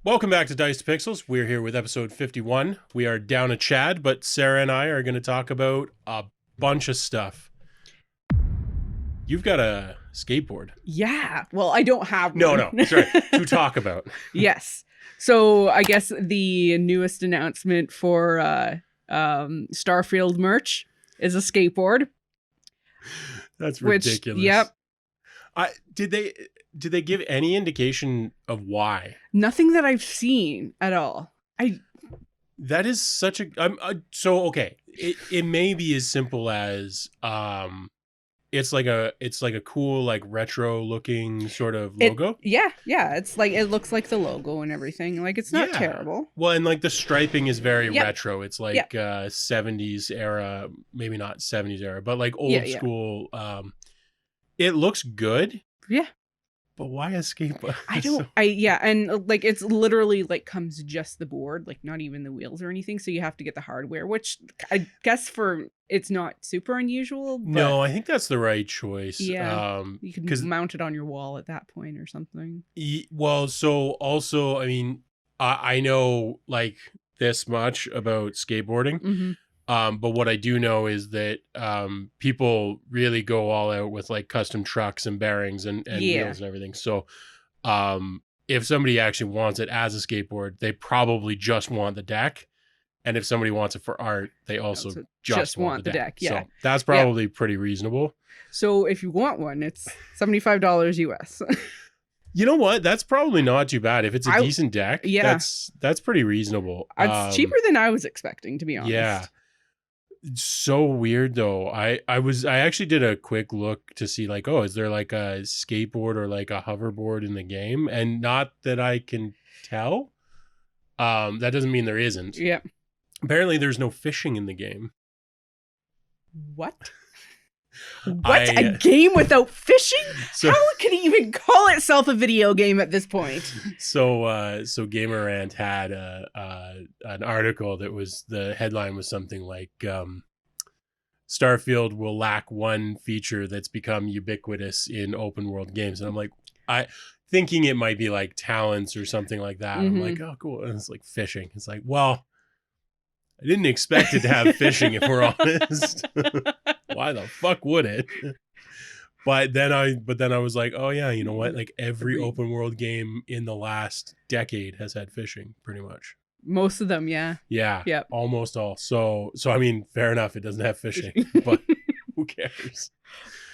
Welcome back to Dice to Pixels. We're here with episode 51. We are down a Chad, but Sarah and I are going to talk about a bunch of stuff. You've got a skateboard. Yeah. Well, I don't have No, one. sorry. To talk about. Yes. So I guess the newest announcement for Starfield merch is a skateboard. That's ridiculous. Yep. Did they give any indication of why? Nothing that I've seen at all. That is such a so okay. It may be as simple as it's like a cool like retro looking sort of logo. Yeah. It's like it looks like the logo and everything. Like it's not terrible. Well, and like the striping is very retro. It's like 70s era, maybe not 70s era, but like old school. It looks good. Yeah. But why a skateboard? And like it's literally like comes just the board, like not even the wheels or anything. So you have to get the hardware, which I guess it's not super unusual. But no, I think that's the right choice. Yeah, you can mount it on your wall at that point or something. Well, so also, I mean, I know like this much about skateboarding. Mm-hmm. But what I do know is that people really go all out with like custom trucks and bearings and wheels and everything. So if somebody actually wants it as a skateboard, they probably just want the deck. And if somebody wants it for art, they also just want the deck. Yeah. So that's probably pretty reasonable. So if you want one, it's $75 US. You know what? That's probably not too bad. If it's a decent deck, that's pretty reasonable. It's cheaper than I was expecting, to be honest. Yeah. It's so weird though. I actually did a quick look to see like, oh, is there like a skateboard or like a hoverboard in the game? And not that I can tell. That doesn't mean there isn't. Yeah. Apparently there's no fishing in the game. What? A game without fishing? How can it even call itself a video game at this point? So Gamer Rant had an article that was, the headline was something like Starfield will lack one feature that's become ubiquitous in open world games. And I'm like, thinking it might be like talents or something like that. Mm-hmm. I'm like, oh cool. And it's like fishing. It's like, well, I didn't expect it to have fishing, if we're honest. Why the fuck would it? But then I was like, oh yeah, you know what? Like every open world game in the last decade has had fishing, pretty much. Most of them, yeah. Yeah. Yep. Almost all. So I mean, fair enough, it doesn't have fishing, but who cares?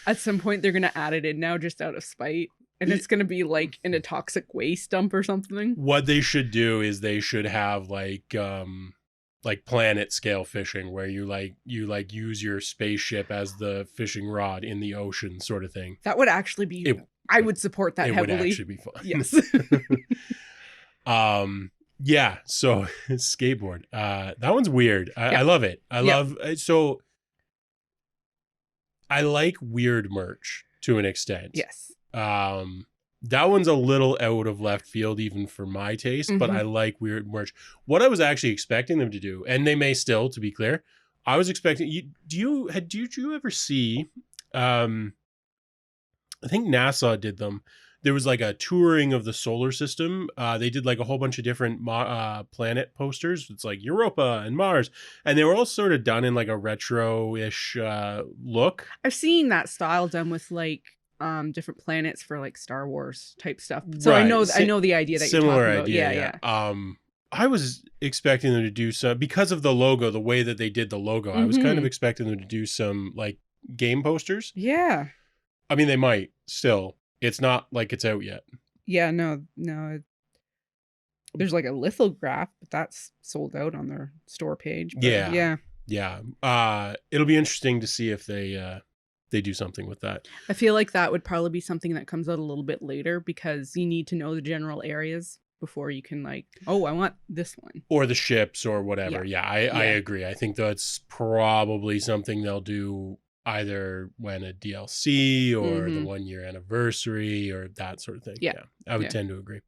At some point they're gonna add it in now just out of spite. And it's gonna be like in a toxic waste dump or something. What they should do is they should have like planet scale fishing where you use your spaceship as the fishing rod in the ocean sort of thing. That would actually be I would support that heavily. It would actually be fun. Yes. Yeah, so skateboard. That one's weird. I love it. So I like weird merch to an extent. Yes. That one's a little out of left field even for my taste, but I like weird merch. What I was actually expecting them to do, and they may still, to be clear, I was expecting did you ever see I think NASA did them. There was like a touring of the solar system. They did like a whole bunch of different planet posters. It's like Europa and Mars, and they were all sort of done in like a retro-ish look. I've seen that style done with like different planets for like Star Wars type stuff. So right. I know the idea that similar you're talking idea, about. Yeah. I was expecting them to do some, because of the logo, the way that they did the logo. I was kind of expecting them to do some like game posters. Yeah. I mean, they might still. It's not like it's out yet. Yeah, no. There's like a lithograph, but that's sold out on their store page. Yeah. It'll be interesting to see if they do something with that. I feel like that would probably be something that comes out a little bit later, because you need to know the general areas before you can like, oh, I want this one. Or the ships or whatever. Yeah, I agree. I think that's probably something they'll do either when a DLC or the 1 year anniversary or that sort of thing. Yeah, I would tend to agree.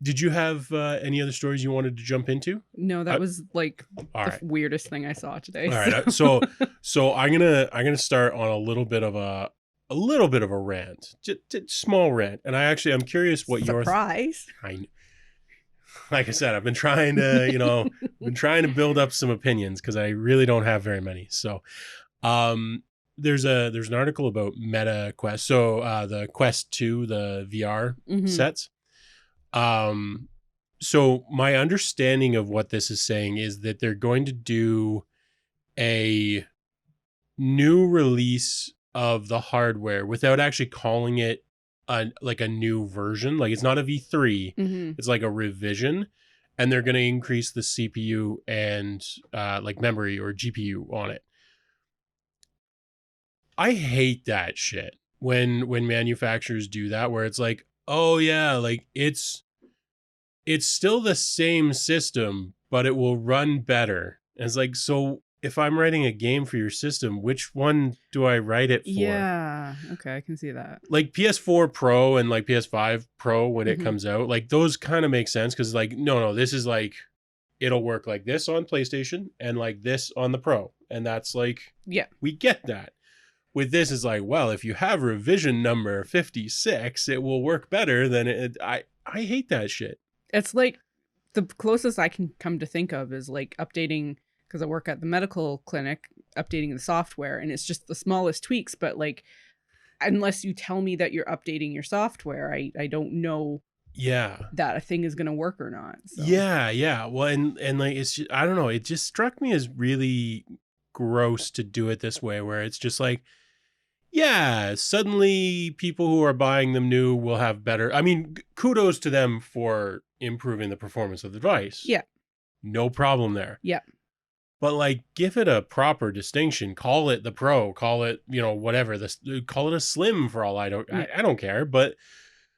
Did you have any other stories you wanted to jump into? No, that was like the weirdest thing I saw today. All right. So I'm gonna start on a little bit of a little bit of a rant, just small rant. And I'm curious what surprise. Like I said, I've been trying to, build up some opinions because I really don't have very many. So, there's an article about Meta Quest. So, the Quest 2, the VR sets. So my understanding of what this is saying is that they're going to do a new release of the hardware without actually calling it a new version. Like, it's not a V3, it's like a revision, and they're going to increase the CPU and like memory or GPU on it. I hate that shit when manufacturers do that, where it's like, oh yeah, like it's still the same system, but it will run better. And it's like, so if I'm writing a game for your system, which one do I write it for? Yeah. Okay, I can see that. Like PS4 Pro and like PS5 Pro when it comes out, like those kind of make sense because like, no, this is like, it'll work like this on PlayStation and like this on the Pro. And that's like, yeah, we get that. With this is like, well, if you have revision number 56, it will work better than it. I hate that shit. It's like the closest I can come to think of is like updating, because I work at the medical clinic, updating the software, and it's just the smallest tweaks. But like, unless you tell me that you're updating your software, I don't know that a thing is going to work or not. So. Yeah. Well, and like, it's just, I don't know. It just struck me as really gross to do it this way, where it's just like, yeah, suddenly people who are buying them new will have better. I mean, kudos to them for improving the performance of the device. Yeah. No problem there. Yeah. But like, give it a proper distinction. Call it the Pro. Call it, whatever. Call it a Slim for all I don't care. But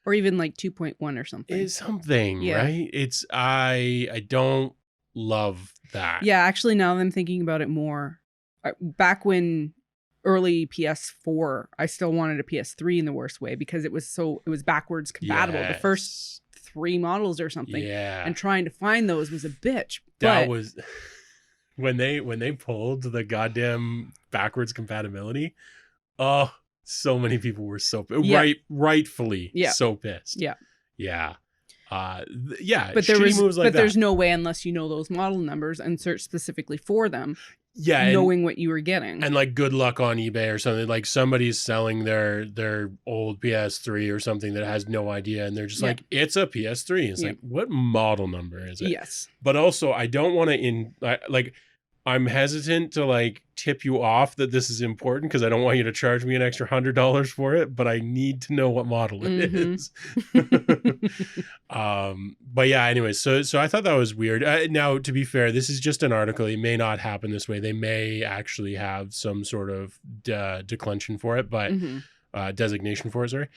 or even like 2.1 or something. Is something, right? It's I don't love that. Yeah, actually, now that I'm thinking about it more, back when early PS4, I still wanted a PS3 in the worst way because it was backwards compatible. Yes. The first 3 models or something. Yeah. And trying to find those was a bitch. That was when they pulled the goddamn backwards compatibility. Oh, so many people were so rightfully so pissed. Yeah. Yeah. But there's no way unless you know those model numbers and search specifically for them. Yeah, knowing what you were getting. And like, good luck on eBay or something. Like, somebody's selling their old PS3 or something that has no idea, and they're just like, it's a PS3. It's like, what model number is it? Yes. But also, I don't want to I'm hesitant to like tip you off that this is important because I don't want you to charge me an extra $100 for it, but I need to know what model it is. But yeah, anyways, so I thought that was weird. Now, to be fair, this is just an article. It may not happen this way. They may actually have some sort of declension for it, but designation for it, sorry.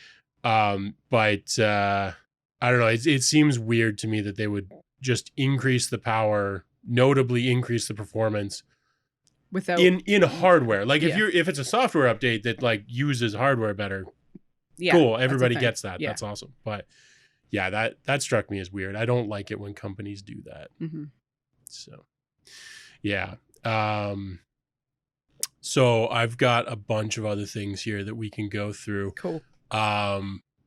But I don't know. It seems weird to me that they would just increase the power, notably increase the performance without in hardware. Like, if it's a software update that like uses hardware better, cool, everybody gets that. That's awesome. But yeah, that struck me as weird. I don't like it when companies do that. So yeah. So I've got a bunch of other things here that we can go through. Cool.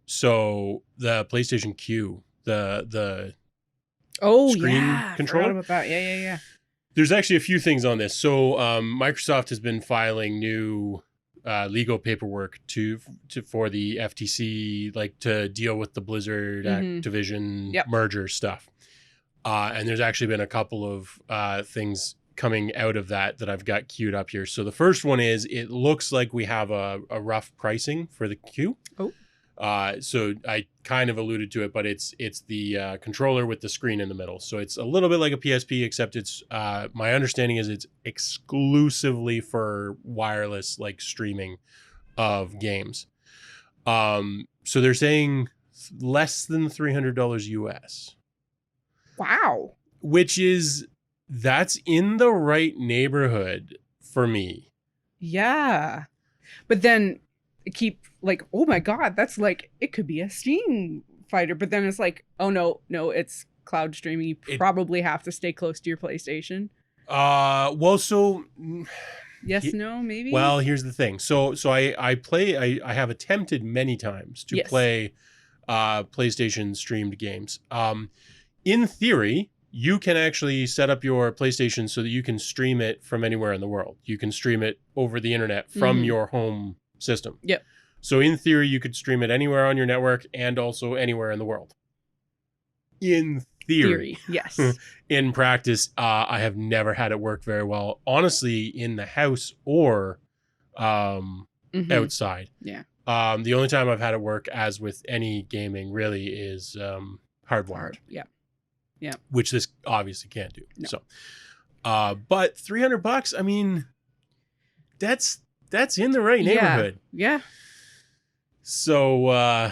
So the PlayStation Q, the screen controller. About that. Yeah. There's actually a few things on this. So Microsoft has been filing new legal paperwork for the FTC, like to deal with the Blizzard Activision merger stuff. And there's actually been a couple of things coming out of that I've got queued up here. So the first one is, it looks like we have a rough pricing for the Q. Oh. So I kind of alluded to it, but it's the controller with the screen in the middle. So it's a little bit like a PSP, except it's my understanding is it's exclusively for wireless, like streaming of games. So they're saying less than $300 US. Wow. Which that's in the right neighborhood for me. Yeah. But then keep like, oh my God, that's like, it could be a Steam fighter. But then it's like, oh no, it's cloud streaming. You probably have to stay close to your PlayStation. Well, so Yes, no, maybe. Well, here's the thing. So I have attempted many times to play PlayStation streamed games. In theory, you can actually set up your PlayStation so that you can stream it from anywhere in the world. You can stream it over the internet from your home system. Yep. So in theory, you could stream it anywhere on your network and also anywhere in the world. In theory. Yes. In practice, I have never had it work very well. Honestly, in the house or outside. Yeah. The only time I've had it work, as with any gaming, really is hardwired. Yeah. Yeah. Which this obviously can't do. No. So, but $300, I mean, that's in the right neighborhood. Yeah. So,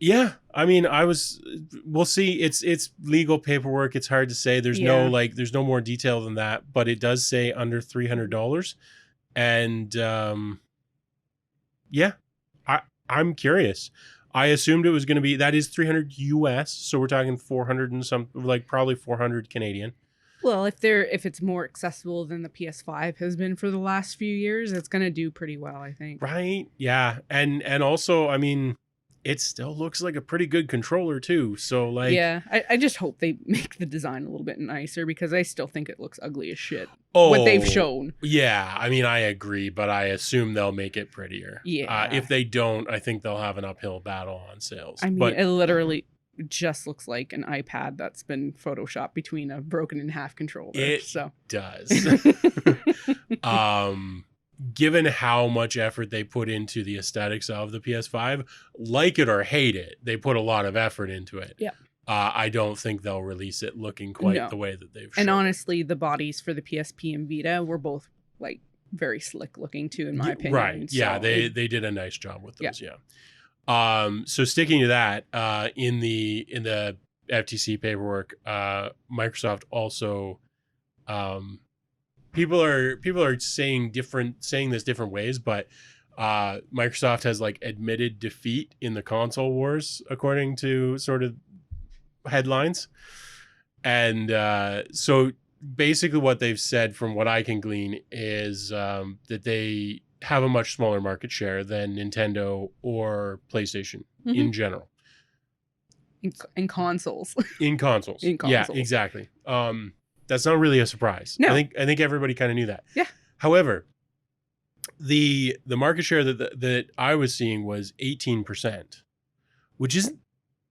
yeah, I mean, we'll see. It's legal paperwork. It's hard to say. There's there's no more detail than that, but it does say under $300. And, yeah, I'm curious. I assumed it was going to be, that is 300 US. So we're talking 400 and some, like probably 400 Canadian. Well, if it's more accessible than the PS5 has been for the last few years, it's going to do pretty well, I think. Right. Yeah. And also, I mean, it still looks like a pretty good controller too. So like, yeah, I just hope they make the design a little bit nicer because I still think it looks ugly as shit. Oh, what they've shown. Yeah. I mean, I agree, but I assume they'll make it prettier. Yeah. If they don't, I think they'll have an uphill battle on sales. I mean, it literally just looks like an iPad that's been photoshopped between a broken in half controller. It so does. Given how much effort they put into the aesthetics of the PS5, like it or hate it, they put a lot of effort into it. Yeah. I don't think they'll release it looking quite the way that they've shown. And honestly, the bodies for the PSP and Vita were both like very slick looking too, in my opinion. Right. So yeah, they did a nice job with those. Yeah. So sticking to that, in the FTC paperwork, Microsoft also, people are saying this different ways, but Microsoft has like admitted defeat in the console wars, according to sort of headlines. And so basically what they've said, from what I can glean, is that they have a much smaller market share than Nintendo or PlayStation in general. In consoles. In consoles. Yeah, exactly. That's not really a surprise. No. I think everybody kind of knew that. Yeah. However, the market share that I was seeing was 18%, which isn't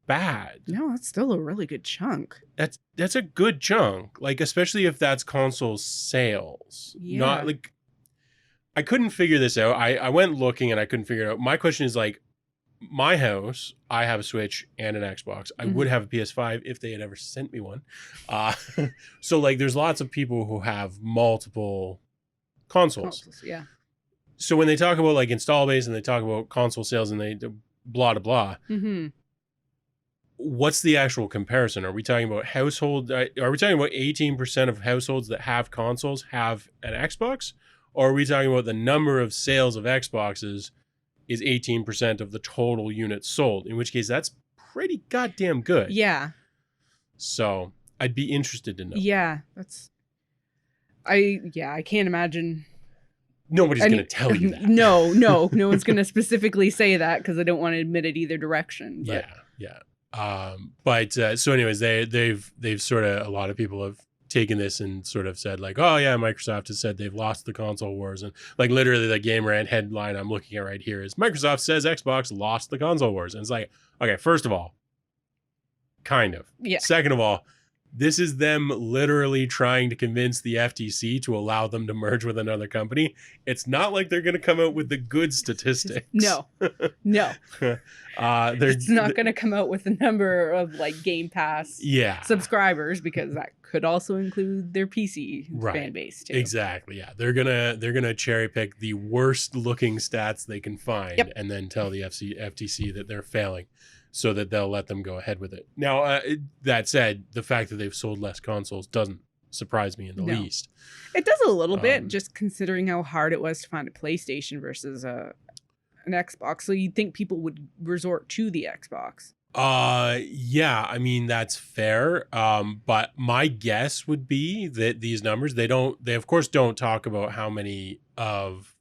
bad. No, that's still a really good chunk. That's a good chunk, like especially if that's console sales. Yeah. Not like, I couldn't figure this out. I went looking and I couldn't figure it out. My question is like, my house, I have a Switch and an Xbox. I would have a PS5 if they had ever sent me one. So like there's lots of people who have multiple consoles. Yeah. So when they talk about like install base and they talk about console sales and they blah, blah, blah, what's the actual comparison? Are we talking about household? Are we talking about 18% of households that have consoles have an Xbox? Or are we talking about the number of sales of Xboxes is 18% of the total units sold, in which case that's pretty goddamn good. Yeah. So I'd be interested to know. Yeah, I can't imagine. Nobody's going to tell you that. No one's going to specifically say that because I don't want to admit it either direction. But. Yeah. But so anyways, they've sort of, a lot of people have taken this and sort of said like, oh yeah, Microsoft has said they've lost the console wars. And like literally the Game Rant headline I'm looking at right here is Microsoft says Xbox lost the console wars. And it's like, okay, first of all, kind of. Yeah. Second of all, this is them literally trying to convince the FTC to allow them to merge with another company. It's not like they're going to come out with the good statistics. No. It's not going to come out with a number of like Game Pass subscribers, because that could also include their PC fan base too. Exactly. Yeah, they're gonna cherry pick the worst looking stats they can find, and then tell the FTC that they're failing, so that they'll let them go ahead with it. Now, that said, the fact that they've sold less consoles doesn't surprise me in the least. It does a little bit, just considering how hard it was to find a PlayStation versus an Xbox. So you'd think people would resort to the Xbox. Yeah, I mean that's fair. But my guess would be that these numbers, they of course don't talk about how many of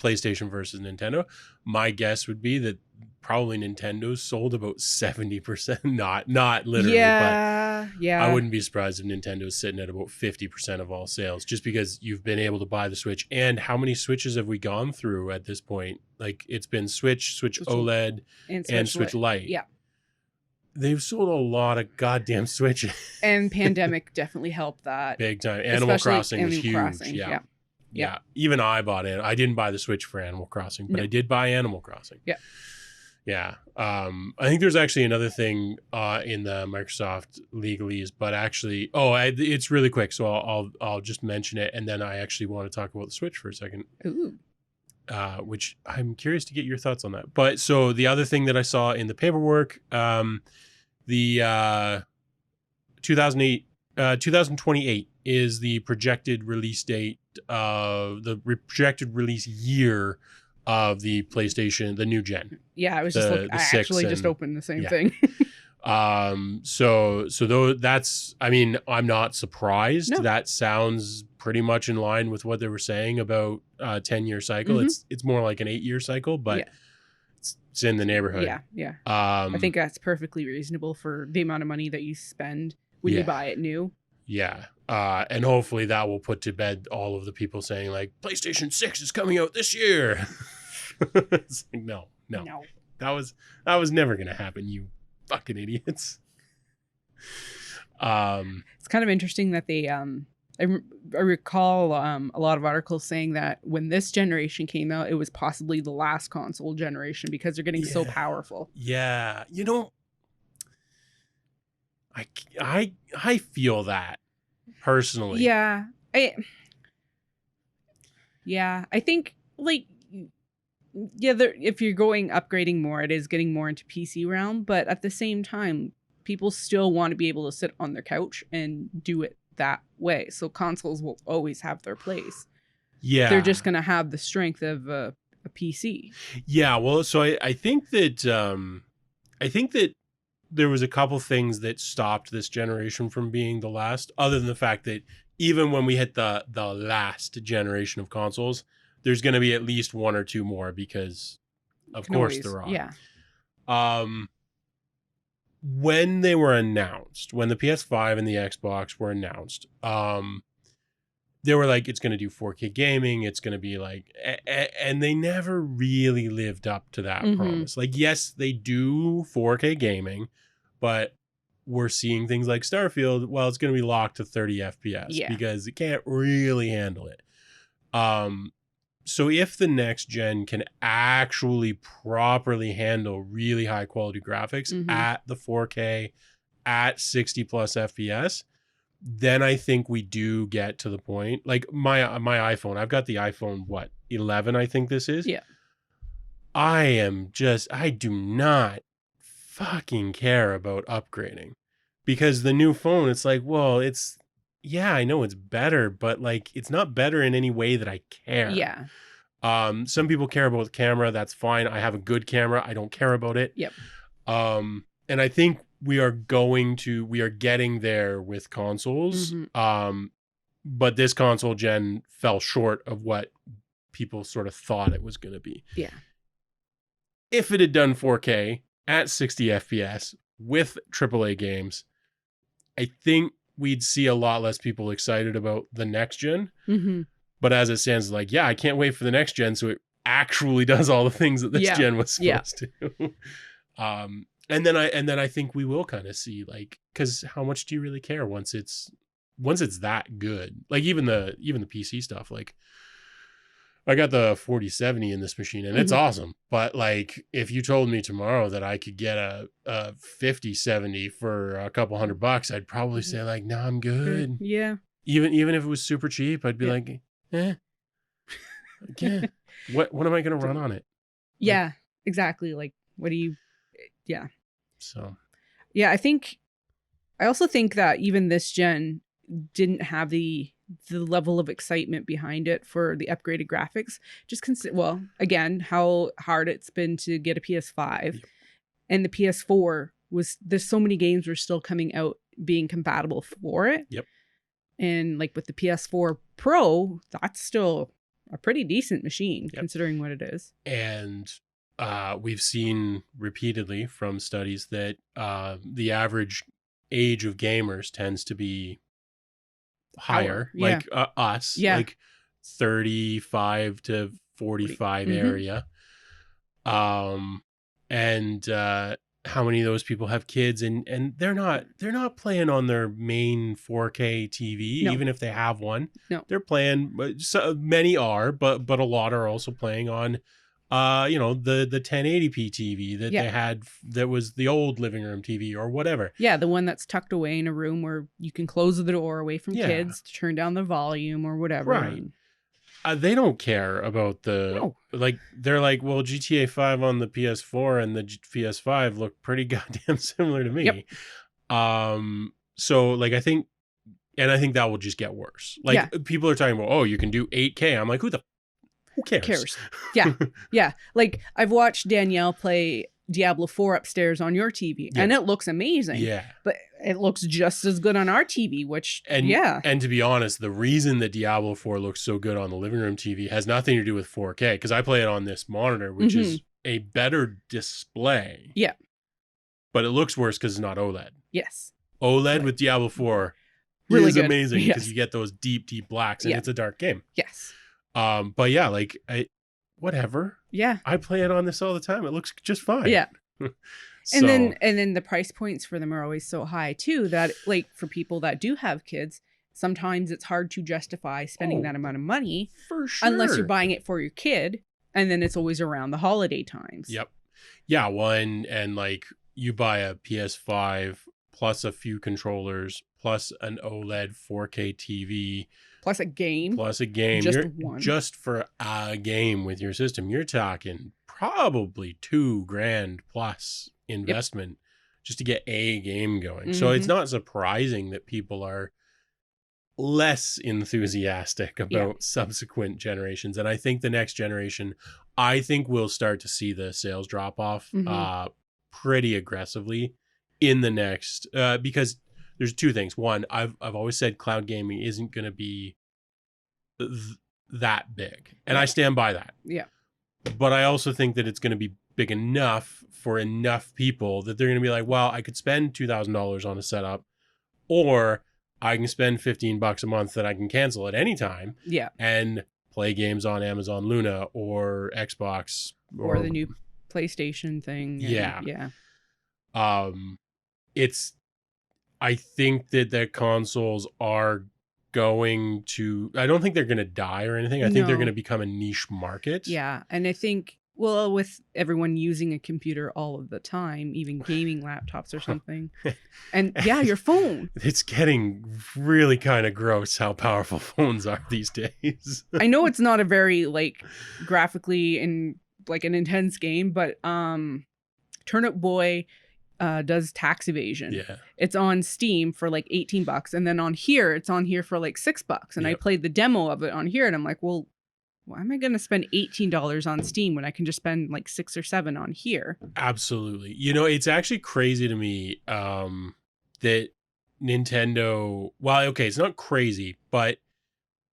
PlayStation versus Nintendo. My guess would be that probably Nintendo's sold about 70%, not literally, but Yeah, I yeah. wouldn't be surprised if Nintendo's sitting at about 50% of all sales, just because you've been able to buy the Switch. And how many Switches have we gone through at this point? Like it's been Switch OLED, And and Switch Switch Lite. Lite. Yeah. They've sold a lot of goddamn Switches. And pandemic definitely helped that. Big time. Animal Especially Crossing was Animal huge. Crossing. Yeah. Yeah. Even I bought it. I didn't buy the Switch for Animal Crossing, but No. I did buy Animal Crossing. Yeah. Yeah. I think there's actually another thing in the Microsoft legalese, but actually, it's really quick, so I'll just mention it, and then I actually want to talk about the Switch for a second. Ooh. Which I'm curious to get your thoughts on that. But so the other thing that I saw in the paperwork, the 2028 is the projected release date, projected release year of the PlayStation, the new gen. Yeah, I was just looking. I actually just opened the same thing. So though that's, I mean, I'm not surprised. No. That sounds pretty much in line with what they were saying about 10-year cycle. It's more like an 8-year cycle, but it's in the neighborhood. Yeah. I think that's perfectly reasonable for the amount of money that you spend when you buy it new. Yeah. And hopefully that will put to bed all of the people saying like PlayStation 6 is coming out this year. It's like, no. That was never going to happen, you fucking idiots. It's kind of interesting that they I recall a lot of articles saying that when this generation came out, it was possibly the last console generation because they're getting so powerful. Yeah. You know, I feel that personally. Yeah. I think like if you're upgrading more, it is getting more into PC realm, but at the same time, people still want to be able to sit on their couch and do it that way. So consoles will always have their place. Yeah. They're just going to have the strength of a PC. Yeah, well, so I think that there was a couple things that stopped this generation from being the last, other than the fact that even when we hit the last generation of consoles, there's going to be at least one or two more because of course there are. Yeah. When they were announced, when the PS5 and the Xbox were announced, they were like, it's going to do 4K gaming. It's going to be like, and they never really lived up to that promise. Like, yes, they do 4K gaming, but we're seeing things like Starfield. Well, it's going to be locked to 30 FPS because it can't really handle it. So if the next gen can actually properly handle really high quality graphics at the 4K at 60 plus FPS, then I think we do get to the point. Like my iPhone, I've got the iPhone 11, I think this is. Yeah. I do not fucking care about upgrading, because the new phone, it's like, well, I know it's better, but like it's not better in any way that I care. Yeah. Some people care about the camera. That's fine. I have a good camera. I don't care about it. Yep. And I think we are getting there with consoles. But this console gen fell short of what people sort of thought it was going to be. Yeah. If it had done 4K at 60 FPS with AAA games, I think we'd see a lot less people excited about the next gen. But as it stands, like, I can't wait for the next gen so it actually does all the things that this gen was supposed to. And then I think we will kind of see, like, because how much do you really care once it's that good? Like even the PC stuff, like I got the 4070 in this machine and it's awesome. But like if you told me tomorrow that I could get a 5070 for a couple $100, I'd probably say like, no, I'm good. Yeah. Even if it was super cheap, I'd be like, what am I going to run on it? Yeah, like, exactly. Like, what do you, So, yeah, I also think that even this gen didn't have the level of excitement behind it for the upgraded graphics. Just again, how hard it's been to get a PS5 and the PS4 there's so many games were still coming out being compatible for it. Yep. And like with the PS4 Pro, that's still a pretty decent machine considering what it is. And we've seen repeatedly from studies that the average age of gamers tends to be higher, like us, like 35 to 45 area. And how many of those people have kids, and they're not playing on their main 4K TV, even if they have one. No, they're playing. So many are, but a lot are also playing on, the 1080p TV that they had, that was the old living room TV or whatever. Yeah, the one that's tucked away in a room where you can close the door away from kids to turn down the volume or whatever. Right. They don't care about like, they're like, well, GTA 5 on the PS4 and the PS5 look pretty goddamn similar to me. So like, I think that will just get worse. Like people are talking about, oh, you can do 8K. I'm like, who cares? Yeah. Like I've watched Danielle play Diablo 4 upstairs on your TV and it looks amazing. Yeah. But it looks just as good on our TV, and to be honest, the reason that Diablo 4 looks so good on the living room TV has nothing to do with 4K, because I play it on this monitor, which is a better display. Yeah. But it looks worse because it's not OLED. Yes. OLED with Diablo 4 really is good. Amazing, because you get those deep blacks, and it's a dark game. Yes. But yeah, like whatever. Yeah. I play it on this all the time. It looks just fine. Yeah. So, and then the price points for them are always so high too, that like for people that do have kids, sometimes it's hard to justify spending that amount of money, for sure, unless you're buying it for your kid, and then it's always around the holiday times. Yep. Yeah. And like you buy a PS5 plus a few controllers plus an OLED 4K TV plus a game. Just for a game with your system, you're talking probably $2,000 plus investment just to get a game going. So it's not surprising that people are less enthusiastic about subsequent generations. And I think the next generation, we'll start to see the sales drop off pretty aggressively in the next, because there's two things. One, I've always said cloud gaming isn't going to be that big, and I stand by that. Yeah. But I also think that it's going to be big enough for enough people that they're going to be like, well, I could spend $2,000 on a setup, or I can spend $15 a month that I can cancel at any time. Yeah. And play games on Amazon Luna or Xbox or the new PlayStation thing. Yeah. I think that the consoles are going to, I don't think they're going to die or anything. I think they're going to become a niche market. Yeah. And I think, well, with everyone using a computer all of the time, even gaming laptops or something. And your phone. It's getting really kind of gross how powerful phones are these days. I know it's not a very like graphically and like an intense game, but Turnip Boy does tax evasion. Yeah. It's on Steam for like $18. And then it's on here for like $6. And I played the demo of it on here and I'm like, well, why am I going to spend $18 on Steam when I can just spend like $6 or $7 on here? Absolutely. You know, it's actually crazy to me that Nintendo, well, okay, it's not crazy, but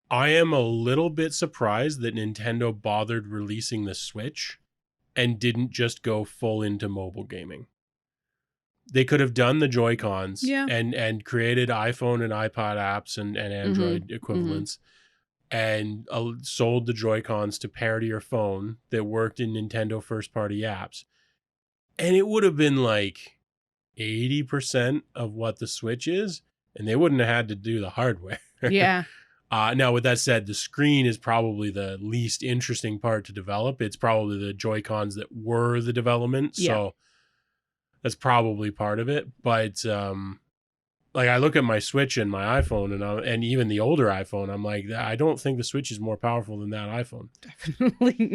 I am a little bit surprised that Nintendo bothered releasing the Switch and didn't just go full into mobile gaming. They could have done the Joy-Cons and created iPhone and iPod apps and Android equivalents. And sold the Joy-Cons to pair to your phone that worked in Nintendo first-party apps. And it would have been like 80% of what the Switch is, and they wouldn't have had to do the hardware. Yeah. Now, with that said, the screen is probably the least interesting part to develop. It's probably the Joy-Cons that were the development. So that's probably part of it. But like I look at my Switch and my iPhone and even the older iPhone, I'm like, I don't think the Switch is more powerful than that iPhone.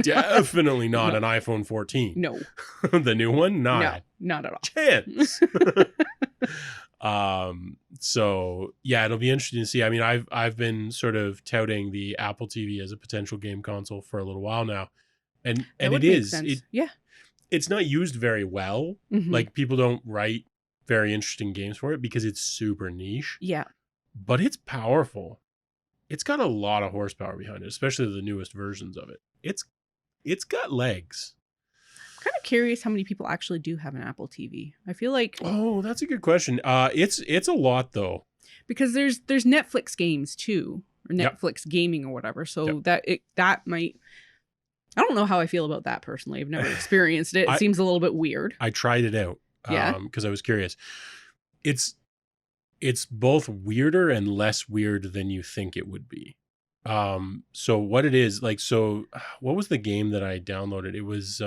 Definitely not an iPhone 14. No. The new one? Not at all. Chance. So yeah, it'll be interesting to see. I mean, I've been sort of touting the Apple TV as a potential game console for a little while now. And it is. it's not used very well. Mhm. Like people don't write very interesting games for it because it's super niche, Yeah. but it's powerful. It's got a lot of horsepower behind it, especially the newest versions of it. It's got legs. I'm kind of curious how many people actually do have an Apple TV. I feel like Oh, that's a good question. It's a lot though. because there's Netflix games too, or Yep. Netflix gaming or whatever. So Yep. that might. I don't know how I feel about that personally. I've never experienced it. It I- seems a little bit weird. I tried it out. Yeah. Because I was curious. It's both weirder and less weird than you think it would be. So what it is, like, so what was the game that I downloaded? It was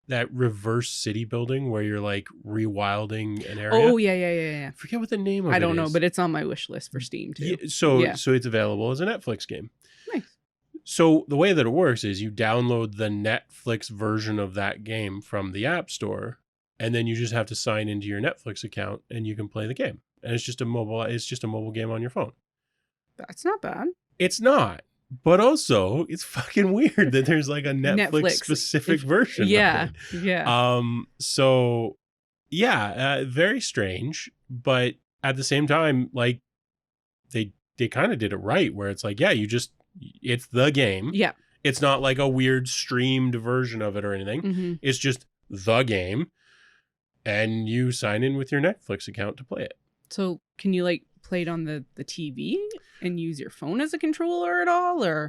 that reverse city building where you're like rewilding an area. Oh yeah. I forget what the name of it is. I don't know, but it's on my wish list for Steam too. Yeah, so Yeah. so it's available as a Netflix game. Nice. So the way that it works is you download the Netflix version of that game from the App Store, and then you just have to sign into your Netflix account and you can play the game. And it's just a mobile game on your phone. That's not bad. It's not. But also, it's fucking weird that there's like a Netflix specific version. Yeah. Of it. Yeah. So yeah, very strange, but at the same time, like they kind of did it right where it's like, yeah, it's the game. Yeah. It's not like a weird streamed version of it or anything. Mm-hmm. It's just the game, and you sign in with your Netflix account to play it. So can you like play it on the TV and use your phone as a controller at all, or?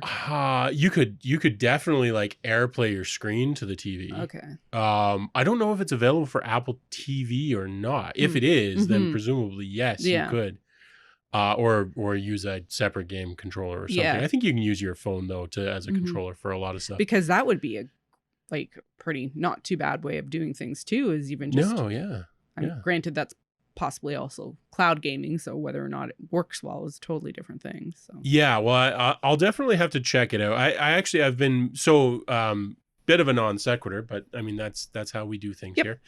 You could definitely like AirPlay your screen to the TV. Okay. I don't know if it's available for Apple TV or not. If it is, then presumably yes, you could. Or use a separate game controller or something. Yeah. I think you can use your phone though as a controller for a lot of stuff. Because that would be a like pretty not too bad way of doing things too. Is even just Granted, that's possibly also cloud gaming, so whether or not it works well is a totally different thing. So yeah, well, I'll definitely have to check it out. I've been bit of a non sequitur, but I mean that's how we do things here.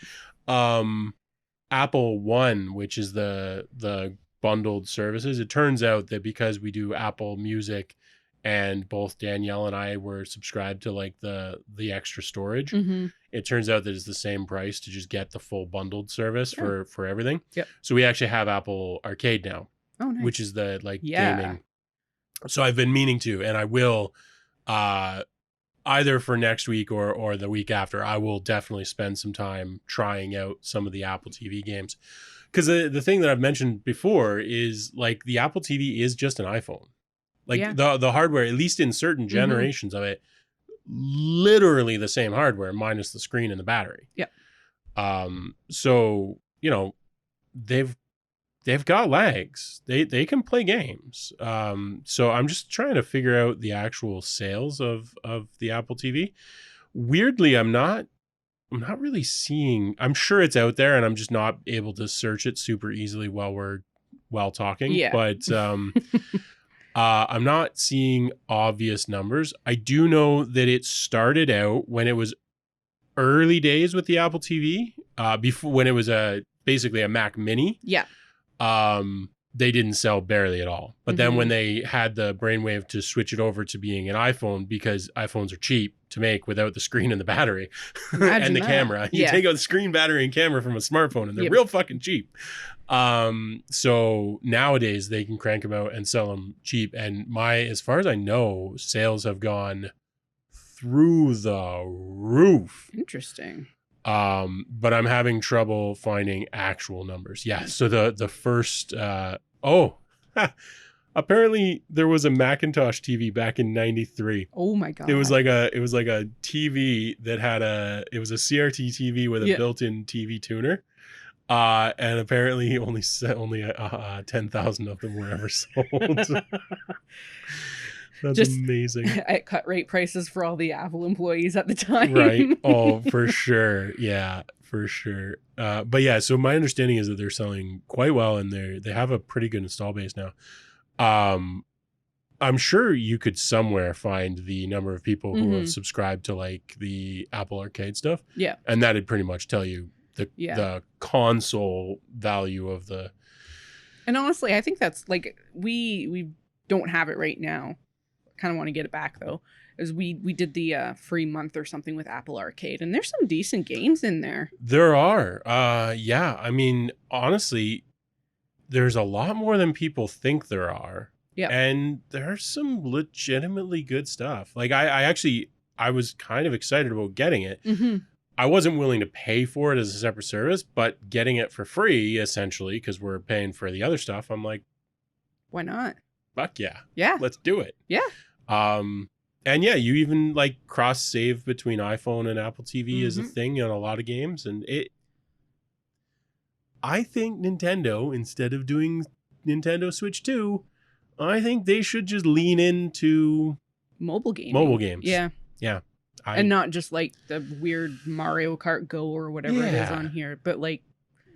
Apple One, which is the bundled services. It turns out that because we do Apple Music, and both Danielle and I were subscribed to like the extra storage. It turns out that it's the same price to just get the full bundled service for everything. Yep. So we actually have Apple Arcade now, nice. which is the like gaming. So I've been meaning to, and I will either for next week or the week after, I will definitely spend some time trying out some of the Apple TV games. Because the thing that I've mentioned before is like the Apple TV is just an iPhone. Like the hardware, at least in certain generations of it, literally the same hardware minus the screen and the battery. Yeah. So, you know, they've got legs. They can play games. So I'm just trying to figure out the actual sales of the Apple TV. Weirdly, I'm not really seeing. I'm sure it's out there, and I'm just not able to search it super easily while talking. Yeah. But I'm not seeing obvious numbers. I do know that it started out when it was early days with the Apple TV, before when it was basically a Mac Mini. Yeah. They didn't sell barely at all. But then when they had the brainwave to switch it over to being an iPhone, because iPhones are cheap to make without the screen and the battery and the camera. You take out the screen, battery, and camera from a smartphone, and they're real fucking cheap. So nowadays they can crank them out and sell them cheap. And as far as I know, sales have gone through the roof. Interesting. But I'm having trouble finding actual numbers. Yeah. So the first, apparently there was a Macintosh TV back in '93. Oh my God. It was like a TV that had it was a CRT TV with a built-in TV tuner. And apparently only 10,000 of them were ever sold. That's just amazing. At cut rate prices for all the Apple employees at the time. Right. Oh, for sure. Yeah, for sure. But yeah, so my understanding is that they're selling quite well, and they have a pretty good install base now. I'm sure you could somewhere find the number of people who have subscribed to like the Apple Arcade stuff. Yeah. And that'd pretty much tell you the console value of the. And honestly, I think that's like we don't have it right now. Kind of want to get it back though. as we did the free month or something with Apple Arcade, and there's some decent games in there. There are. Yeah. I mean, honestly, there's a lot more than people think there are. Yeah. And there's some legitimately good stuff. Like I was kind of excited about getting it. Mm-hmm. I wasn't willing to pay for it as a separate service, but getting it for free, essentially, because we're paying for the other stuff, I'm like, why not? Fuck yeah. Yeah. Let's do it. Yeah. And yeah, you even like cross save between iPhone and Apple TV is a thing in a lot of games. And I think Nintendo, instead of doing Nintendo Switch 2, I think they should just lean into mobile games. Yeah. Yeah. And not just like the weird Mario Kart Go or whatever it is on here, but like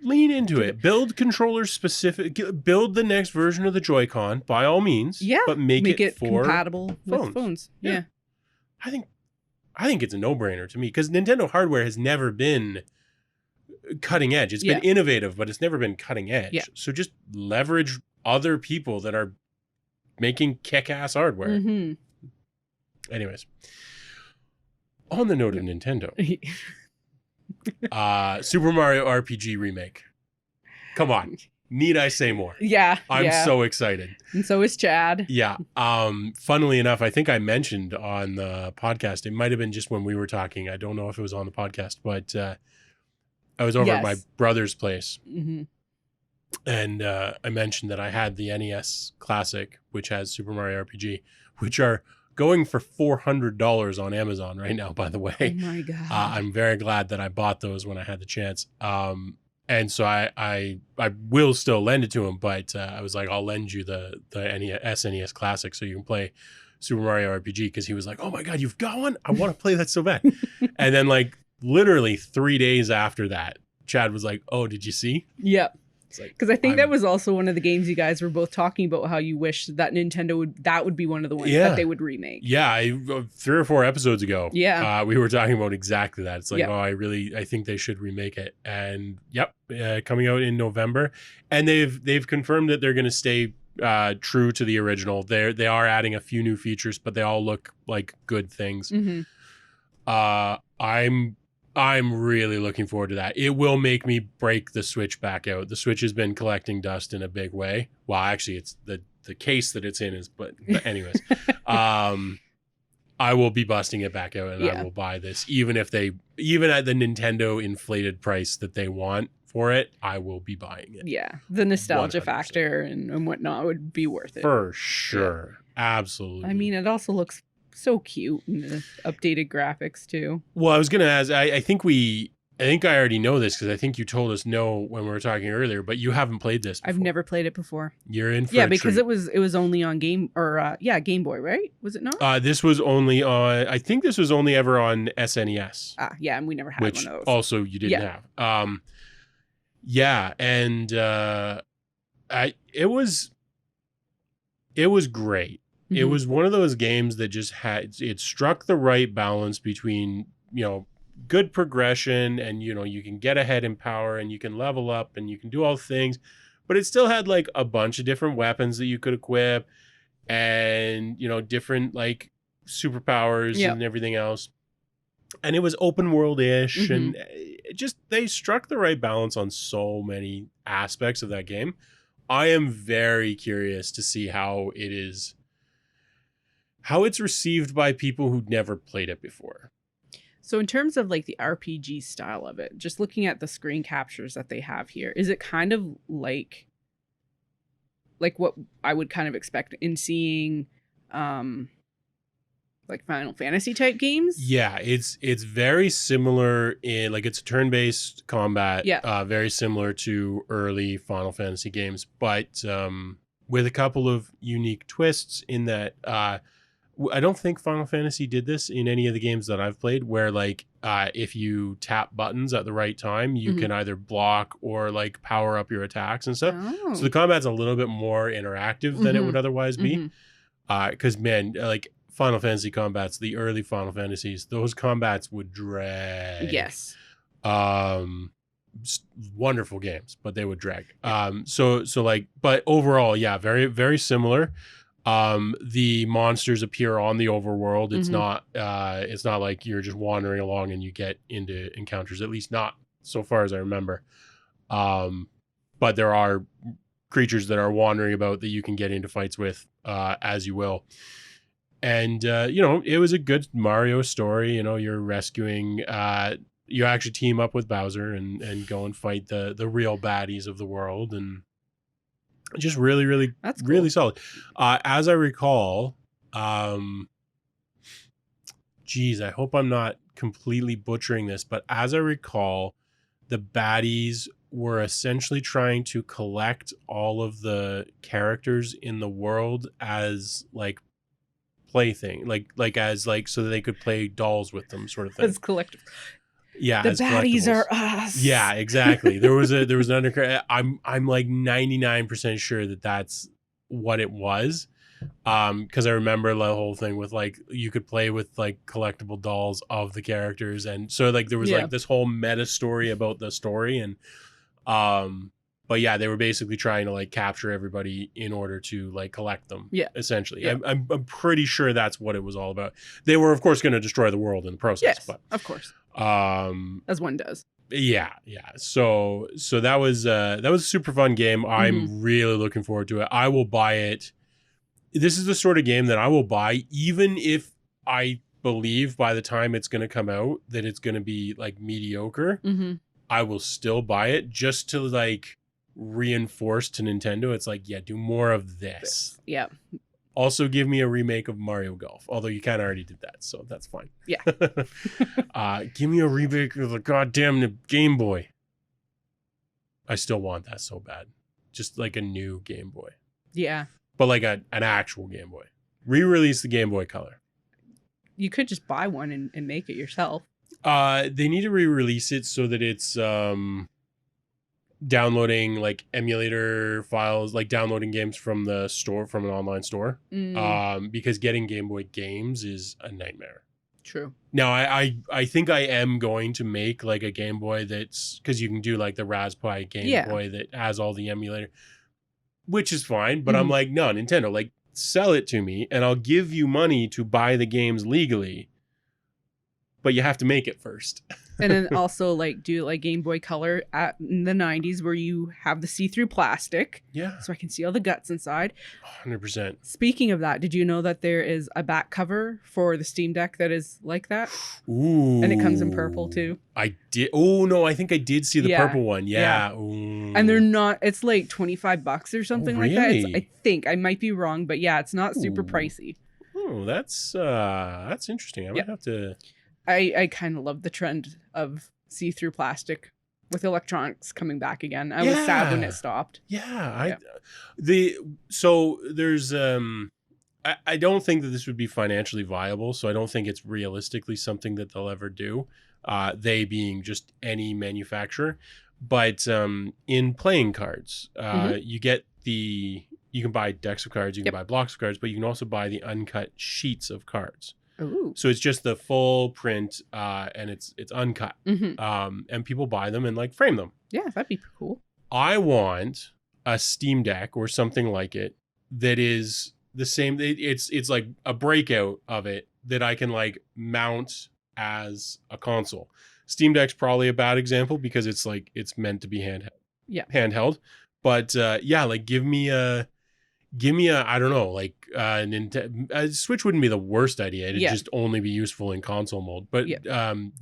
lean into it. Build controllers specific. Build the next version of the Joy-Con by all means. Yeah, but make it for compatible with phones. Yeah. I think it's a no-brainer to me because Nintendo hardware has never been cutting edge. It's been innovative, but it's never been cutting edge. Yeah. So just leverage other people that are making kick-ass hardware. Mm-hmm. Anyways, on the note of Nintendo, Super Mario RPG Remake. Come on. Need I say more? Yeah. I'm so excited. And so is Chad. Yeah. Funnily enough, I think I mentioned on the podcast, it might have been just when we were talking. I don't know if it was on the podcast, but I was over at my brother's place. Mm-hmm. And I mentioned that I had the NES Classic, which has Super Mario RPG, which are going for $400 on Amazon right now, by the way. Oh my God. I'm very glad that I bought those when I had the chance. And so I will still lend it to him, but I was like, I'll lend you the SNES Classic so you can play Super Mario RPG, because he was like, oh my God, you've got one? I want to play that so bad. And then like literally 3 days after that, Chad was like, oh, did you see? Yep. Because I think that was also one of the games you guys were both talking about, how you wish that Nintendo would be one of the ones that they would remake. Yeah, 3 or 4 episodes ago, we were talking about exactly that. It's like, I think they should remake it. And coming out in November. And they've confirmed that they're going to stay true to the original. They are adding a few new features, but they all look like good things. Mm-hmm. I'm really looking forward to that. It will make me break the Switch back out. The Switch has been collecting dust in a big way. Well, actually, it's the case that it's in is, but anyways, I will be busting it back out and I will buy this. Even at the Nintendo inflated price that they want for it, I will be buying it. Yeah. The nostalgia 100%. Factor and whatnot would be worth it. For sure. Yeah. Absolutely. I mean, it also looks so cute in the updated graphics too. Well, I was gonna ask. I think I already know this because I think you told us no when we were talking earlier. But you haven't played this before. I've never played it before. You're in for a because treat. it was only on Game Boy, right? Was it not? This was only on. I think this was only ever on SNES. Yeah, and we never had which one of those. Also you didn't have. And it was great. It was one of those games that just it struck the right balance between, good progression and, you can get ahead in power and you can level up and you can do all things, but it still had like a bunch of different weapons that you could equip and, different like superpowers and everything else. And it was open world-ish and they struck the right balance on so many aspects of that game. I am very curious to see how it's received by people who'd never played it before. So in terms of like the RPG style of it, just looking at the screen captures that they have here, is it kind of like what I would kind of expect in seeing like Final Fantasy type games? Yeah, it's very similar in like it's a turn-based combat. Yeah. Very similar to early Final Fantasy games, but with a couple of unique twists in that I don't think Final Fantasy did this in any of the games that I've played, where like if you tap buttons at the right time, you can either block or like power up your attacks and stuff. Oh. So the combat's a little bit more interactive than it would otherwise be. Because man, like Final Fantasy combats, the early Final Fantasies, those combats would drag. Yes. Wonderful games, but they would drag. So like, but overall, yeah, very, very similar. The monsters appear on the overworld. It's Mhm. it's not like you're just wandering along and you get into encounters, at least not so far as I remember. But there are creatures that are wandering about that you can get into fights with as you will. And it was a good Mario story. You're rescuing you actually team up with Bowser and go and fight the real baddies of the world, and just really, really, That's really cool. solid. As I recall, um, geez, I hope I'm not completely butchering this, but as I recall, the baddies were essentially trying to collect all of the characters in the world as like plaything, like as like so that they could play dolls with them, sort of thing. As collective. Yeah, The as baddies are collectibles. Yeah, us. exactly. There was an undercurrent. I'm like 99% sure that that's what it was. Because I remember the whole thing with like you could play with like collectible dolls of the characters, and so like there was Yeah. like this whole meta story about the story, and but yeah, they were basically trying to like capture everybody in order to like collect them. Yeah. Essentially, Yeah. I'm pretty sure that's what it was all about. They were of course going to destroy the world in the process, Yes, but of course. um As one does. yeah, so that was a super fun game. Mhm. I'm really looking forward to it. I will buy it. This is the sort of game that I will buy even if I believe by the time it's going to come out that it's going to be like mediocre. Mhm. I will still buy it just to like reinforce to Nintendo. It's like, yeah, do more of this. Yeah. Also give me a remake of Mario Golf, although you kind of already did that, so that's fine. Yeah. Give me a remake of the goddamn Game Boy. I still want that so bad. Just like a new Game Boy. Yeah. But like an actual Game Boy. Re-release the Game Boy Color. You could just buy one and make it yourself. They need to re-release it so that it's downloading like emulator files, like downloading games from the store, from an online store. Because getting Game Boy games is a nightmare. True. Now I think I am going to make like a Game Boy that's, because you can do like the Raspberry Game Boy that has all the emulator, which is fine. But I'm like, no, Nintendo, like sell it to me and I'll give you money to buy the games legally. But you have to make it first. And then also like do like Game Boy Color in the 90s where you have the see-through plastic. Yeah. So I can see all the guts inside. 100%. Speaking of that, did you know that there is a back cover for the Steam Deck that is like that? Ooh. And it comes in purple too. I did. Oh no, I think I did see the purple one. Yeah. And they're not, it's like $25 or something like that. I think I might be wrong, but yeah, it's not super pricey. Oh, that's interesting. I might have to. I kind of love the trend of see-through plastic with electronics coming back again. I was sad when it stopped. So there's I don't think that this would be financially viable, so I don't think it's realistically something that they'll ever do. They being just any manufacturer, but in playing cards, you can buy decks of cards, you can buy blocks of cards, but you can also buy the uncut sheets of cards. Ooh. So it's just the full print, and it's uncut. And people buy them and like frame them. Yeah, that'd be cool. I want a Steam Deck or something like it that is the same. It's like a breakout of it that I can like mount as a console. Steam Deck's probably a bad example because it's like it's meant to be handheld. But like give me a I don't know, like Switch wouldn't be the worst idea. It'd just only be useful in console mode. But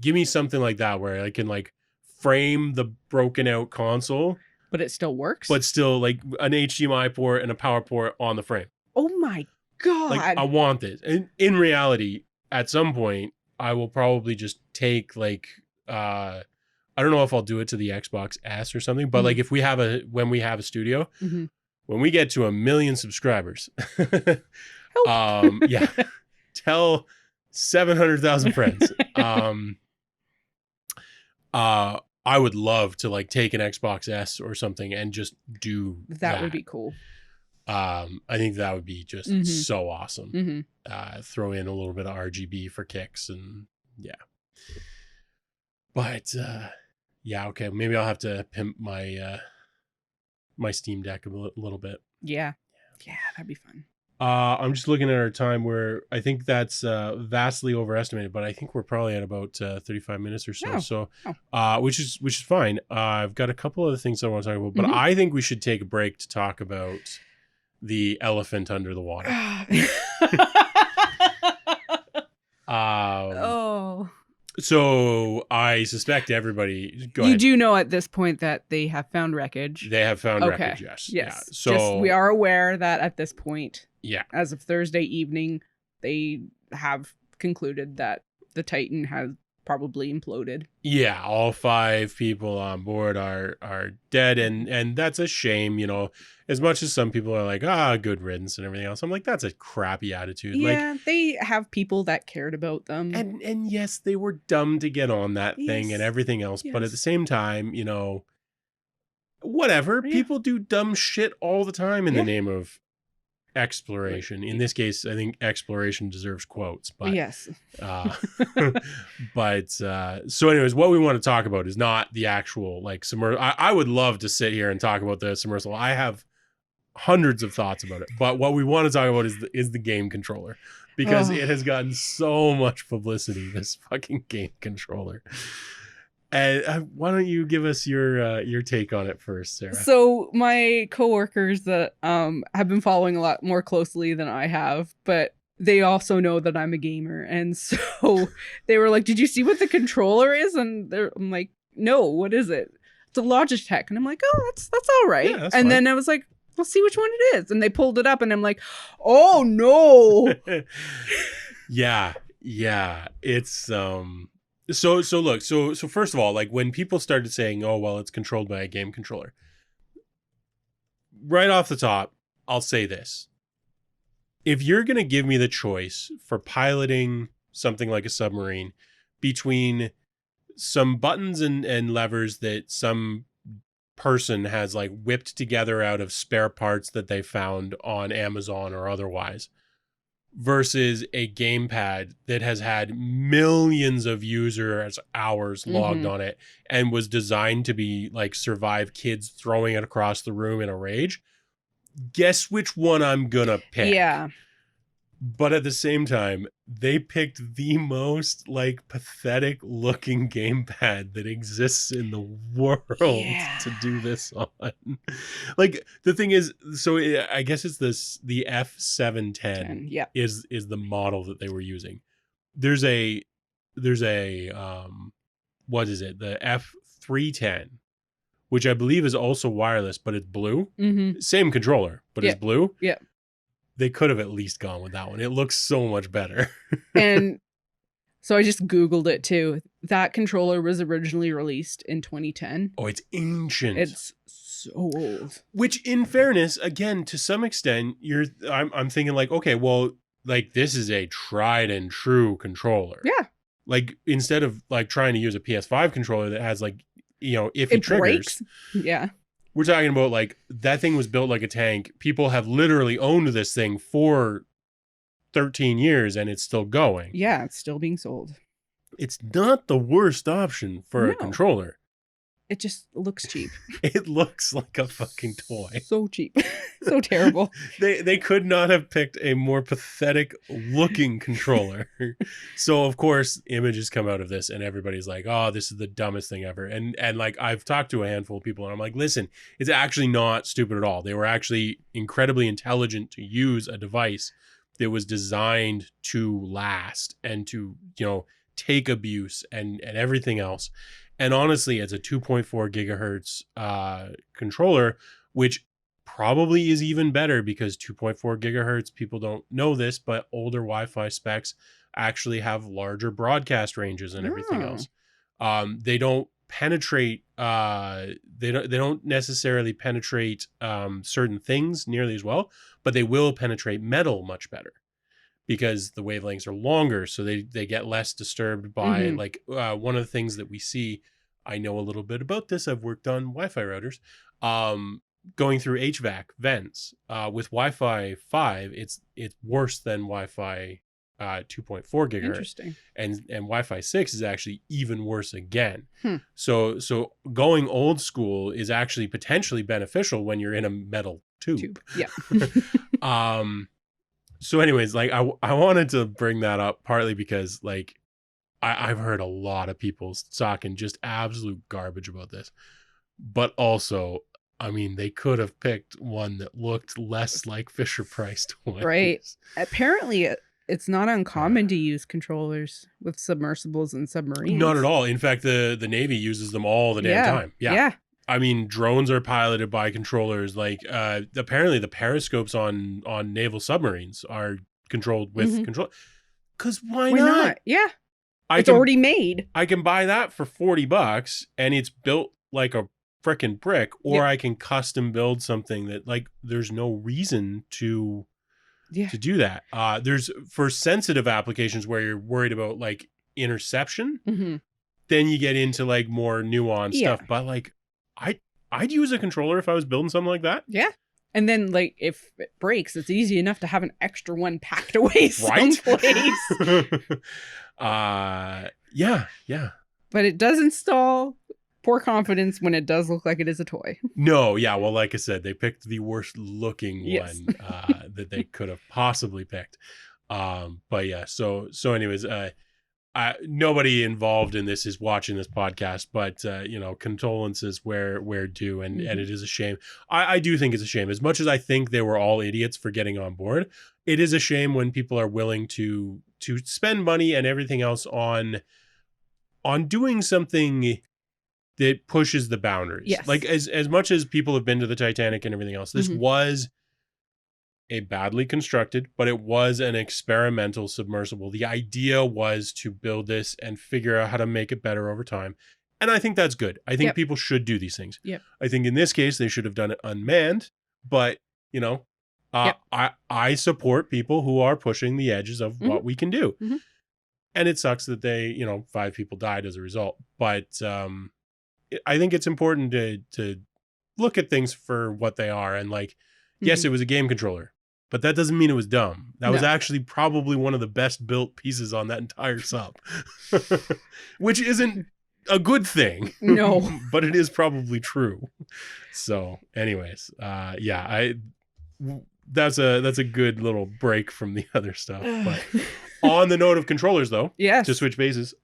give me something like that where I can like frame the broken out console, but it still works. But still like an HDMI port and a power port on the frame. Oh my god! Like I want this. And in reality, at some point, I will probably just take like I don't know if I'll do it to the Xbox S or something, but like if we have when we have a studio. When we get to 1 million subscribers, tell 700,000 friends. I would love to like take an Xbox S or something and just do that. Would be cool. I think that would be just so awesome. Throw in a little bit of RGB for kicks and But okay, maybe I'll have to pimp my my Steam Deck a little bit. Yeah, that'd be fun. I'm just looking at our time where I think that's vastly overestimated, but I think we're probably at about 35 minutes or so. Oh. So, Oh. which is fine. I've got a couple other things I want to talk about, but Mhm. I think we should take a break to talk about the elephant under the water. Oh. So I suspect everybody. Go You ahead. do know at this point that they have found wreckage. They have found Okay. wreckage. Yes. Yes. Yeah. Just So we are aware that at this point, yeah. as of Thursday evening, they have concluded that the Titan has probably imploded. Yeah, all 5 people on board are dead, and that's a shame. You know, as much as some people are like, good riddance and everything else, I'm like, that's a crappy attitude. Yeah, Like, they have people that cared about them. and yes, they were dumb to get on that thing and Yes, everything else, but at the yes. same time, you know, whatever. Yeah. People do dumb shit all the time in the Yeah. name of exploration. In this case, I think exploration deserves quotes, but Yes. so anyways, what we want to talk about is not the actual like submersible. I would love to sit here and talk about the submersible. I have hundreds of thoughts about it, but what we want to talk about is the game controller, because it has gotten so much publicity, this fucking game controller. And why don't you give us your take on it first, Sarah? So my coworkers that have been following a lot more closely than I have, but they also know that I'm a gamer, and so they were like, "Did you see what the controller is?" And I'm like, "No, what is it?" It's a Logitech, and I'm like, "Oh, that's all right." Yeah, that's and fine. then I was like, "Let's see which one it is," and they pulled it up, and I'm like, "Oh no!" yeah, it's So look, so first of all, like when people started saying, "Oh, well, it's controlled by a game controller," right off the top, I'll say this: if you're gonna give me the choice for piloting something like a submarine between some buttons and levers that some person has like whipped together out of spare parts that they found on Amazon or otherwise, versus a gamepad that has had millions of users hours logged on it and was designed to be like survive kids throwing it across the room in a rage, guess which one I'm gonna pick. Yeah. But at the same time, they picked the most like pathetic looking gamepad that exists in the world to do this on. Like the thing is, so I guess it's the F710 is the model that they were using. There's a what is it? The F310, which I believe is also wireless, but it's blue. Same controller, but it's blue. Yeah. They could have at least gone with that one. It looks so much better. And so I just Googled it too. That controller was originally released in 2010. Oh, it's ancient. It's so old. Which, in fairness, again, to some extent, I'm thinking like, okay, well, like this is a tried and true controller. Yeah. Like instead of like trying to use a PS5 controller that has like, you know, iffy it triggers. Breaks. Yeah. We're talking about like that thing was built like a tank. People have literally owned this thing for 13 years and it's still going. Yeah, it's still being sold. It's not the worst option for a controller. It just looks cheap. It looks like a fucking toy. So cheap. So terrible. They could not have picked a more pathetic looking controller. So of course images come out of this and everybody's like, oh, this is the dumbest thing ever. And like I've talked to a handful of people and I'm like, listen, it's actually not stupid at all. They were actually incredibly intelligent to use a device that was designed to last and to, you know, take abuse and everything else. And honestly, it's a 2.4 gigahertz controller, which probably is even better because 2.4 gigahertz, people don't know this, but older Wi-Fi specs actually have larger broadcast ranges and everything else. They don't penetrate, they don't necessarily penetrate certain things nearly as well, but they will penetrate metal much better, because the wavelengths are longer, so they get less disturbed by like one of the things that we see. I know a little bit about this. I've worked on Wi-Fi routers. Going through HVAC vents with Wi-Fi 5, it's worse than Wi-Fi 2.4 gigahertz. Interesting. And Wi-Fi 6 is actually even worse again. So going old school is actually potentially beneficial when you're in a metal tube. Yeah. So anyways, like I wanted to bring that up partly because like I've heard a lot of people talking just absolute garbage about this. But also, I mean, they could have picked one that looked less like Fisher-Price toys. Right. Apparently, it's not uncommon to use controllers with submersibles and submarines. Not at all. In fact, the Navy uses them all the damn time. Yeah. I mean, drones are piloted by controllers. Like, apparently the periscopes on naval submarines are controlled with control. Because why not? Yeah. It's already made. I can buy that for $40 and it's built like a freaking brick, or I can custom build something that like there's no reason to do that. There's for sensitive applications where you're worried about like interception, then you get into like more nuanced stuff. But like I'd use a controller if I was building something like that. Yeah. And then like if it breaks, it's easy enough to have an extra one packed away someplace. Yeah. But it does install poor confidence when it does look like it is a toy. No, yeah. Well, like I said, they picked the worst looking one that they could have possibly picked. But yeah, so anyways, nobody involved in this is watching this podcast, but condolences where due, and it is a shame. I do think it's a shame. As much as I think they were all idiots for getting on board, it is a shame when people are willing to spend money and everything else on doing something that pushes the boundaries. Yes. Like as much as people have been to the Titanic and everything else, this was a badly constructed, but it was an experimental submersible. The idea was to build this and figure out how to make it better over time. And I think that's good. I think people should do these things. Yep. I think in this case, they should have done it unmanned, but I support people who are pushing the edges of what we can do. And it sucks that they, 5 people died as a result. But I think it's important to look at things for what they are. And like, yes, it was a game controller, but that doesn't mean it was dumb. That was actually probably one of the best built pieces on that entire sub, which isn't a good thing. No, but it is probably true. So anyways, that's a good little break from the other stuff. But on the note of controllers though, to switch bases,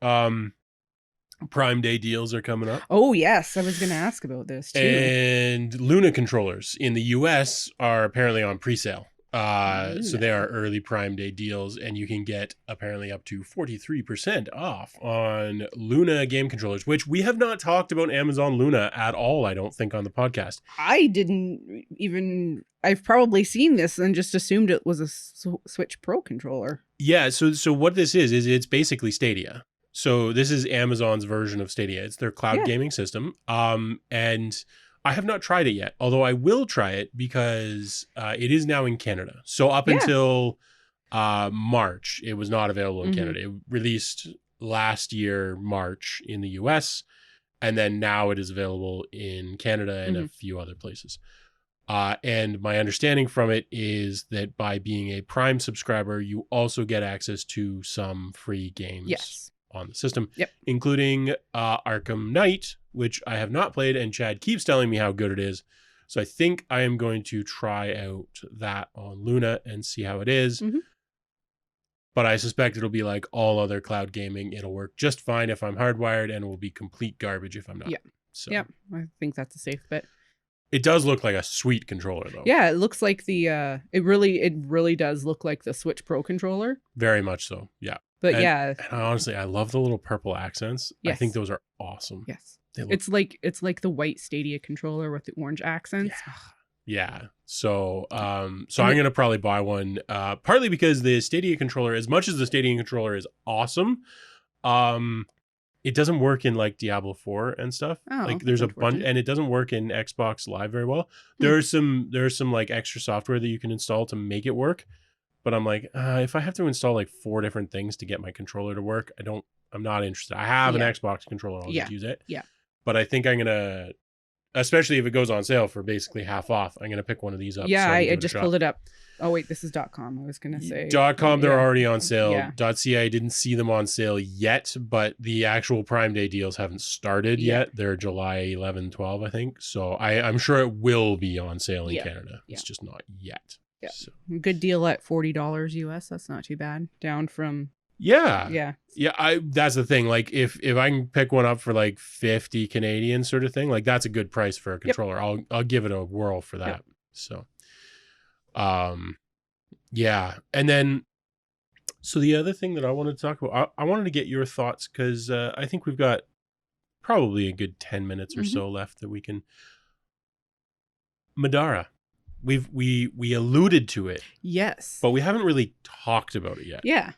Prime Day deals are coming up. Oh, yes. I was going to ask about this, too. And Luna controllers in the US are apparently on pre-sale. So they are early Prime Day deals, and you can get apparently up to 43% off on Luna game controllers, which we have not talked about Amazon Luna at all, I don't think, on the podcast. I didn't even... I've probably seen this and just assumed it was a Switch Pro controller. Yeah, so what this is it's basically Stadia. So this is Amazon's version of Stadia. It's their cloud gaming system. And I have not tried it yet, although I will try it because it is now in Canada. So up until March, it was not available in Canada. It released last year, March, in the US. And then now it is available in Canada and a few other places. And my understanding from it is that by being a Prime subscriber, you also get access to some free games on the system, including Arkham Knight, which I have not played, and Chad keeps telling me how good it is. So I think I am going to try out that on Luna and see how it is. But I suspect it'll be like all other cloud gaming. It'll work just fine if I'm hardwired, and it will be complete garbage if I'm not. So I think that's a safe bet. It does look like a sweet controller, though. Yeah, it looks like the it really does look like the Switch Pro controller. Very much so. Yeah. But and honestly, I love the little purple accents. I think those are awesome. Yes. It's like the white Stadia controller with the orange accents. Yeah. So I'm going to probably buy one, partly because the Stadia controller, as much as the Stadia controller is awesome, it doesn't work in like Diablo 4 and stuff. Like there's a bunch, and it doesn't work in Xbox Live very well. There's some like extra software that you can install to make it work. But I'm like, if I have to install like 4 different things to get my controller to work, I'm not interested. I have an Xbox controller. I'll just use it. Yeah. But I think I'm going to, especially if it goes on sale for basically half off, I'm going to pick one of these up. Yeah, I just pulled it up. Oh, wait, this is .com. I was going to say. .com, they're already on sale. .ca, I didn't see them on sale yet, but the actual Prime Day deals haven't started yet. They're July 11, 12, I think. So I'm sure it will be on sale in Canada. It's just not yet. Yeah. So. Good deal at $40 US. That's not too bad. Down from Yeah. That's the thing. Like if I can pick one up for like 50 Canadian sort of thing, like that's a good price for a controller. I'll give it a whirl for that. So, yeah. And then, so the other thing that I wanted to talk about, I wanted to get your thoughts because I think we've got probably a good 10 minutes or so left that we can. Middara. We alluded to it. Yes. But we haven't really talked about it yet. Yeah.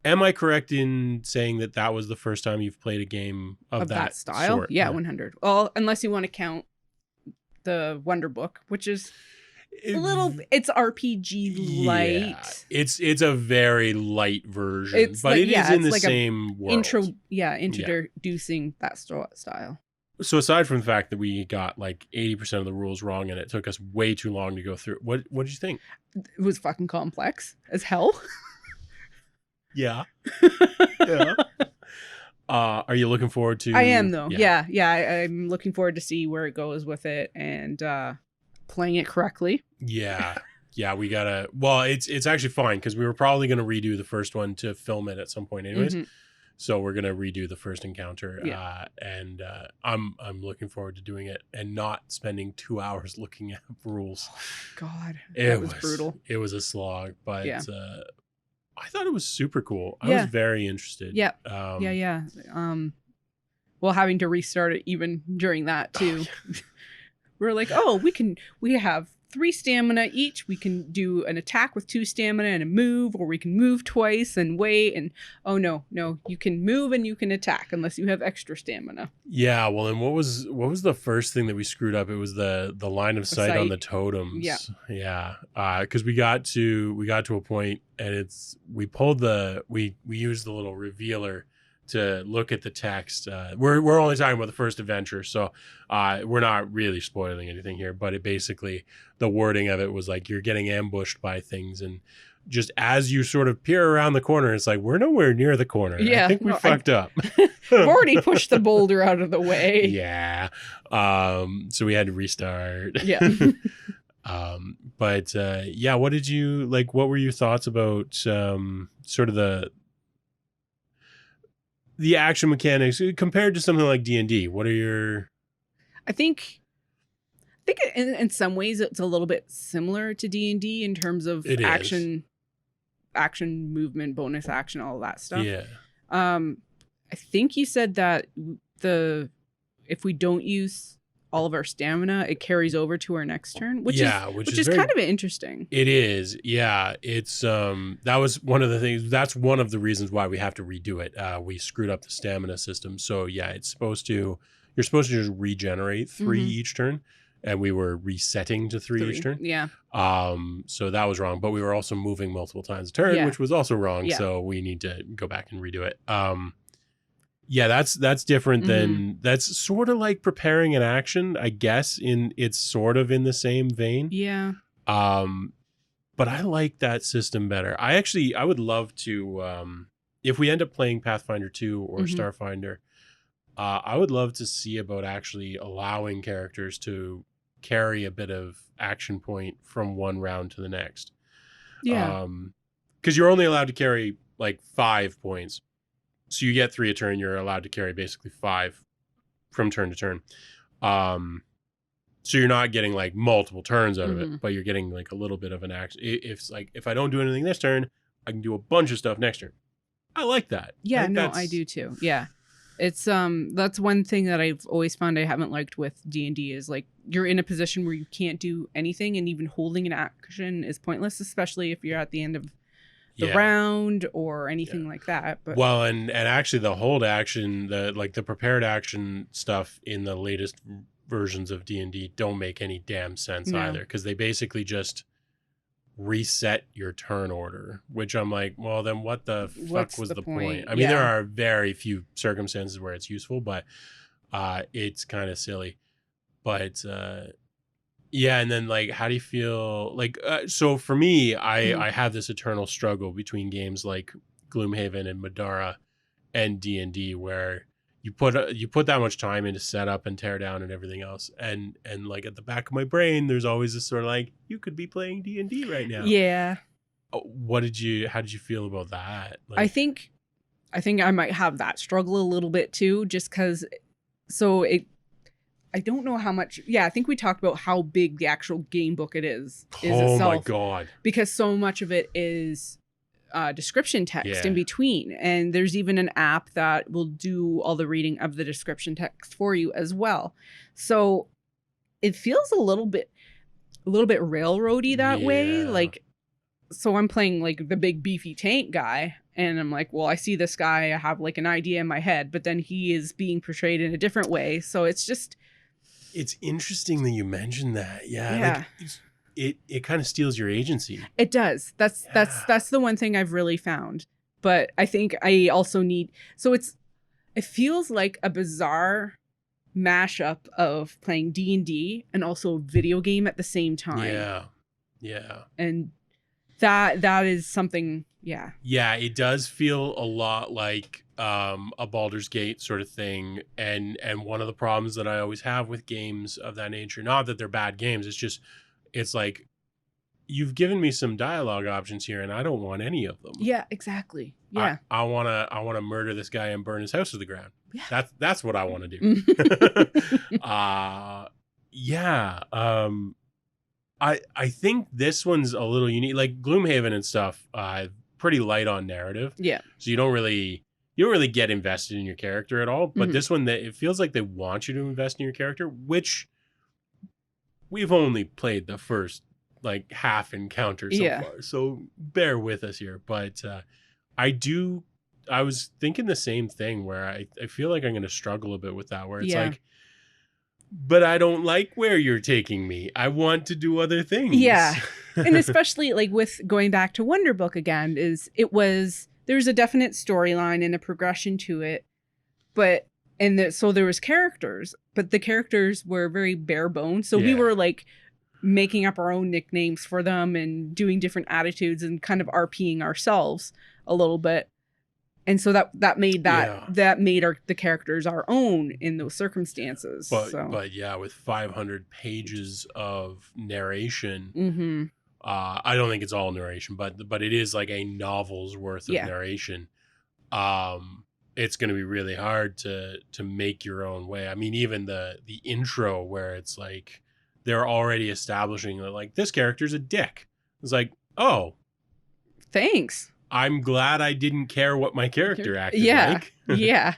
Am I correct in saying that that was the first time you've played a game of that style? sort? Yeah, 100. Well, unless you want to count the Wonder Book, which is a little, it's RPG light. It's a very light version, but it is in the same world. Introducing that style. So aside from the fact that we got like 80% of the rules wrong and it took us way too long to go through, what did you think? It was fucking complex as hell. Yeah. Are you looking forward to? I am though. Yeah. I'm looking forward to see where it goes with it and playing it correctly. Yeah. We gotta. Well, it's actually fine because we were probably gonna redo the first one to film it at some point, anyways. So we're gonna redo the first encounter, and I'm looking forward to doing it and not spending 2 hours looking at rules. God, it was brutal. It was a slog, but I thought it was super cool. I was very interested. Yeah. Well, having to restart it even during that too. We're like, we have 3 stamina each. We can do an attack with 2 stamina and a move, or we can move twice and wait. And no, you can move and you can attack unless you have extra stamina. Yeah, well, and what was the first thing that we screwed up? It was the line of sight on the totems. Yeah. Because we got to a point and we used the little revealer to look at the text. We're only talking about the first adventure, so we're not really spoiling anything here, but it basically, the wording of it was like you're getting ambushed by things, and just as you sort of peer around the corner, it's like we're nowhere near the corner. I think we fucked up. I've already pushed the boulder out of the way. Yeah. So we had to restart. Yeah. But what did you like? What were your thoughts about sort of the action mechanics compared to something like D&D? What are your... I think in some ways it's a little bit similar to D&D in terms of action movement, bonus action, all of that stuff. Yeah. I think you said that if we don't use all of our stamina, it carries over to our next turn, which is kind of interesting. It is. Yeah. It's that was one of the things. That's one of the reasons why we have to redo it. We screwed up the stamina system. So yeah, you're supposed to just regenerate 3 each turn, and we were resetting to 3 each turn. Yeah. So that was wrong, but we were also moving multiple times a turn, which was also wrong. Yeah. So we need to go back and redo it. Yeah, that's different than, that's sort of like preparing an action, I guess. It's sort of in the same vein. Yeah. But I like that system better. I would love to, if we end up playing Pathfinder 2 or Starfinder, I would love to see about actually allowing characters to carry a bit of action point from one round to the next. Yeah. Because you're only allowed to carry like 5 points. So you get 3 a turn, you're allowed to carry basically 5 from turn to turn. So you're not getting like multiple turns out of it, but you're getting like a little bit of an action. If I don't do anything this turn, I can do a bunch of stuff next turn. I like that. Yeah, I do too. Yeah. It's that's one thing that I've always found I haven't liked with D&D is like you're in a position where you can't do anything, and even holding an action is pointless, especially if you're at the end of the round or anything like that. But well, and actually the hold action, the prepared action stuff in the latest versions of D&D don't make any damn sense either, because they basically just reset your turn order, which I'm like, well, then what the fuck was the point? I mean, there are very few circumstances where it's useful, but it's kind of silly. But and then like, how do you feel like, so for me, I have this eternal struggle between games like Gloomhaven and Middara and D&D, where you put that much time into setup and tear down and everything else, and like at the back of my brain there's always this sort of like, you could be playing D&D right now. Yeah. How did you feel about that? Like, I think I might have that struggle a little bit too, just because I don't know how much. Yeah, I think we talked about how big the actual game book is oh itself, my god, because so much of it is description text in Yeah. between, and there's even an app that will do all the reading of the description text for you as well. So it feels a little bit railroady that way. Yeah. Like, so I'm playing like the big beefy tank guy, and I'm like, well, I see this guy, I have like an idea in my head, but then he is being portrayed in a different way. So it's just, it's interesting that you mentioned that. Yeah. Like, it kind of steals your agency. it does. That's the one thing I've really found. But I think I also need, so it feels like a bizarre mashup of playing D&D and also a video game at the same time. Yeah. And that is something, yeah. Yeah, it does feel a lot like a Baldur's Gate sort of thing. And one of the problems that I always have with games of that nature, not that they're bad games, it's like, you've given me some dialogue options here and I don't want any of them. Yeah, exactly. Yeah. I wanna murder this guy and burn his house to the ground. Yeah. That's what I want to do. I think this one's a little unique. Like Gloomhaven and stuff, pretty light on narrative. Yeah. So you don't really get invested in your character at all. But this one, it feels like they want you to invest in your character, which we've only played the first like half encounter so far. So bear with us here. But I was thinking the same thing where I feel like I'm going to struggle a bit with that, where it's like, but I don't like where you're taking me. I want to do other things. Yeah. And especially like with going back to Wonderbook again, there's a definite storyline and a progression to it, but so there was characters, but the characters were very bare bones. So we were like making up our own nicknames for them and doing different attitudes and kind of RPing ourselves a little bit. And so that made the characters our own in those circumstances. But yeah, with 500 pages of narration, I don't think it's all narration, but it is like a novel's worth of narration. It's going to be really hard to make your own way. I mean, even the intro where it's like they're already establishing that like this character's a dick. It's like, oh, thanks. I'm glad I didn't care what my character acted like. Yeah.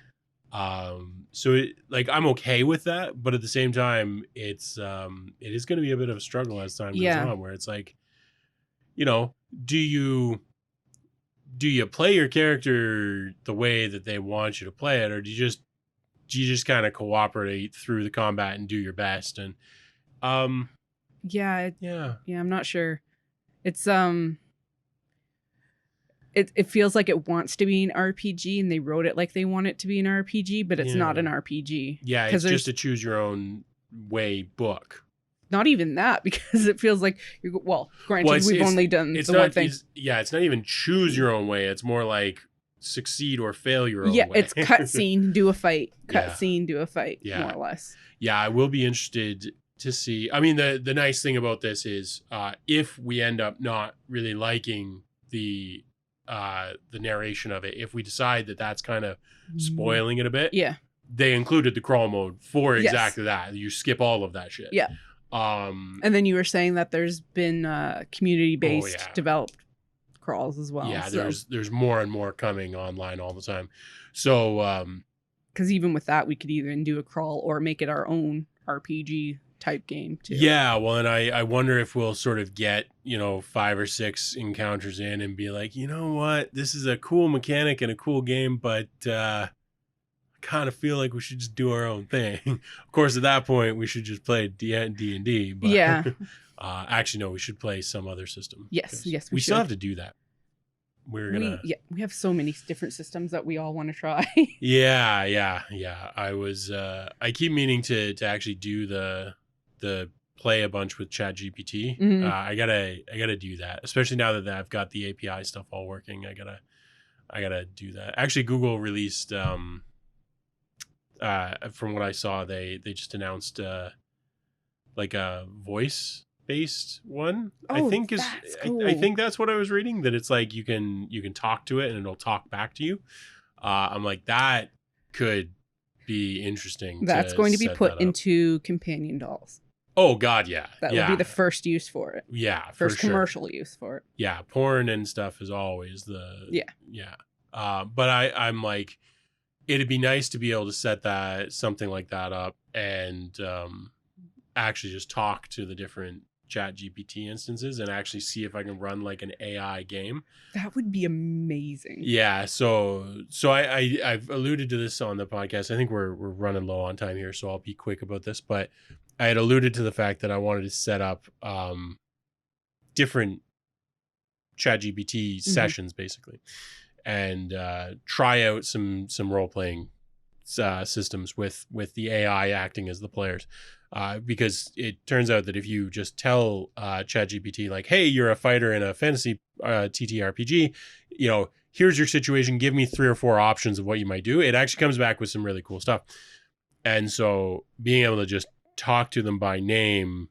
So I'm okay with that, but at the same time, it is going to be a bit of a struggle as time goes on, where it's like, do you play your character the way that they want you to play it, or do you just kind of cooperate through the combat and do your best? And I'm not sure. It's It feels like it wants to be an RPG, and they wrote it like they want it to be an RPG, but it's not an RPG. Yeah, it's just a choose your own way book. Not even that, because it feels like granted, we've only done the one thing. It's not even choose your own way. It's more like succeed or fail your own way. Yeah, it's cutscene, do a fight. Cutscene, do a fight, more or less. Yeah, I will be interested to see. I mean, the nice thing about this is if we end up not really liking the narration of it, if we decide that that's kind of spoiling it a bit, they included the crawl mode for exactly that. You skip all of that shit. And then you were saying that there's been community-based developed crawls as well. There's more and more coming online all the time. So because even with that, we could either do a crawl or make it our own RPG type game too. Yeah, well, and I wonder if we'll sort of get 5 or 6 encounters in and be like, you know what, this is a cool mechanic and a cool game, but I kind of feel like we should just do our own thing. Of course, at that point, we should just play D&D. But actually, no, we should play some other system. Yes, we still have to do that. We have so many different systems that we all want to try. Yeah. I keep meaning to actually do the play a bunch with ChatGPT. I gotta do that, especially now that I've got the API stuff all working. I gotta do that. Actually, Google released from what I saw, they just announced like a voice based one. Oh, That's cool. I think that's what I was reading, that it's like you can talk to it and it'll talk back to you. I'm like, that could be interesting. That's going to be put into companion dolls. Oh God, yeah. That would be the first use for it. Yeah, first commercial use for it. Yeah, porn and stuff is always yeah. But I'm like, it'd be nice to be able to set something like that up and actually just talk to the different Chat GPT instances and actually see if I can run like an AI game. That would be amazing. Yeah, so I've alluded to this on the podcast. I think we're running low on time here, so I'll be quick about this. But I had alluded to the fact that I wanted to set up different ChatGPT sessions, basically, and try out some role playing systems with the AI acting as the players. Because it turns out that if you just tell ChatGPT like, hey, you're a fighter in a fantasy TTRPG, here's your situation, give me 3 or 4 options of what you might do, it actually comes back with some really cool stuff. And so being able to just talk to them by name,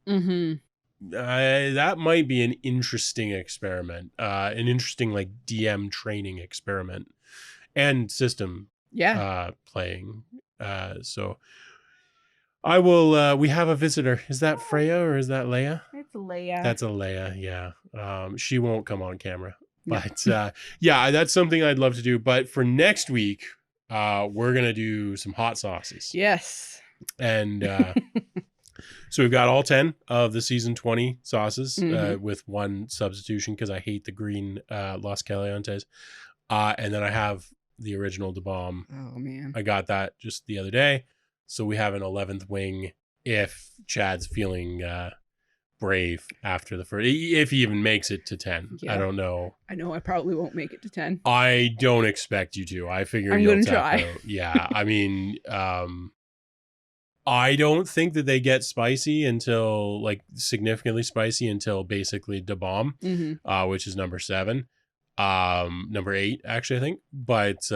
that might be an interesting experiment, an interesting like DM training experiment and system playing. So I will, we have a visitor. Is that Freya or is that Leia? It's Leia. That's a Leia, yeah. She won't come on camera. But yeah, that's something I'd love to do. But for next week, we're going to do some hot sauces. Yes. And so we've got all 10 of the season 20 sauces with one substitution because I hate the green Los Calientes. And then I have the original Da Bomb. Oh, man. I got that just the other day. So we have an 11th wing if Chad's feeling brave after the first, if he even makes it to 10. Yeah. I don't know. I know I probably won't make it to 10. I don't expect you to. I figure I'm going to try. Out. Yeah. I mean, I don't think that they get spicy until like significantly spicy until basically Da Bomb, which is number 7. Number 8, actually, I think. But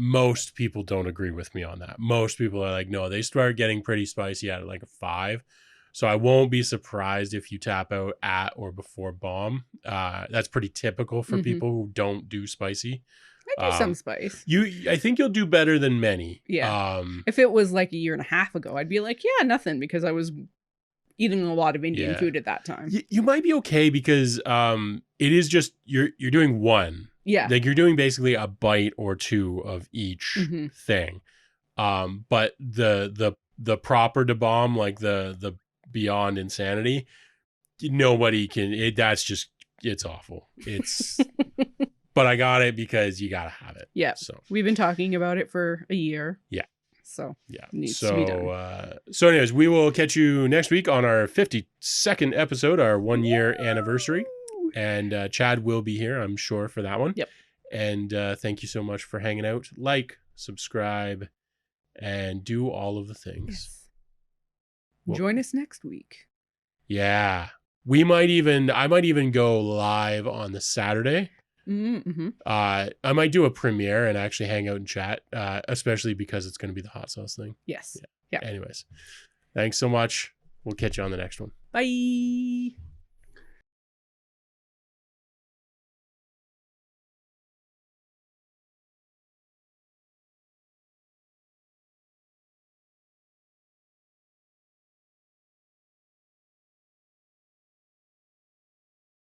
most people don't agree with me on that. Most people are like, no, they start getting pretty spicy at like a 5. So I won't be surprised if you tap out at or before bomb. That's pretty typical for people who don't do spicy. I do some spice. I think you'll do better than many. Yeah. If it was like a year and a half ago, I'd be like, yeah, nothing, because I was eating a lot of Indian food at that time. You might be okay because it is just you're doing one. Yeah. Like you're doing basically a bite or 2 of each thing. But the proper Da Bomb, like the beyond insanity, nobody can, that's just, it's awful. It's but I got it because you gotta have it. Yeah. So we've been talking about it for a year. Yeah. So yeah, it needs to be done. So anyways, we will catch you next week on our 52nd episode, our 1-year anniversary. And Chad will be here, I'm sure, for that one. Yep. And thank you so much for hanging out. Like, subscribe, and do all of the things. Yes. Join us next week. Yeah. I might even go live on the Saturday. I might do a premiere and actually hang out and chat, especially because it's going to be the hot sauce thing. Yes. Yeah. Anyways, thanks so much. We'll catch you on the next one. Bye.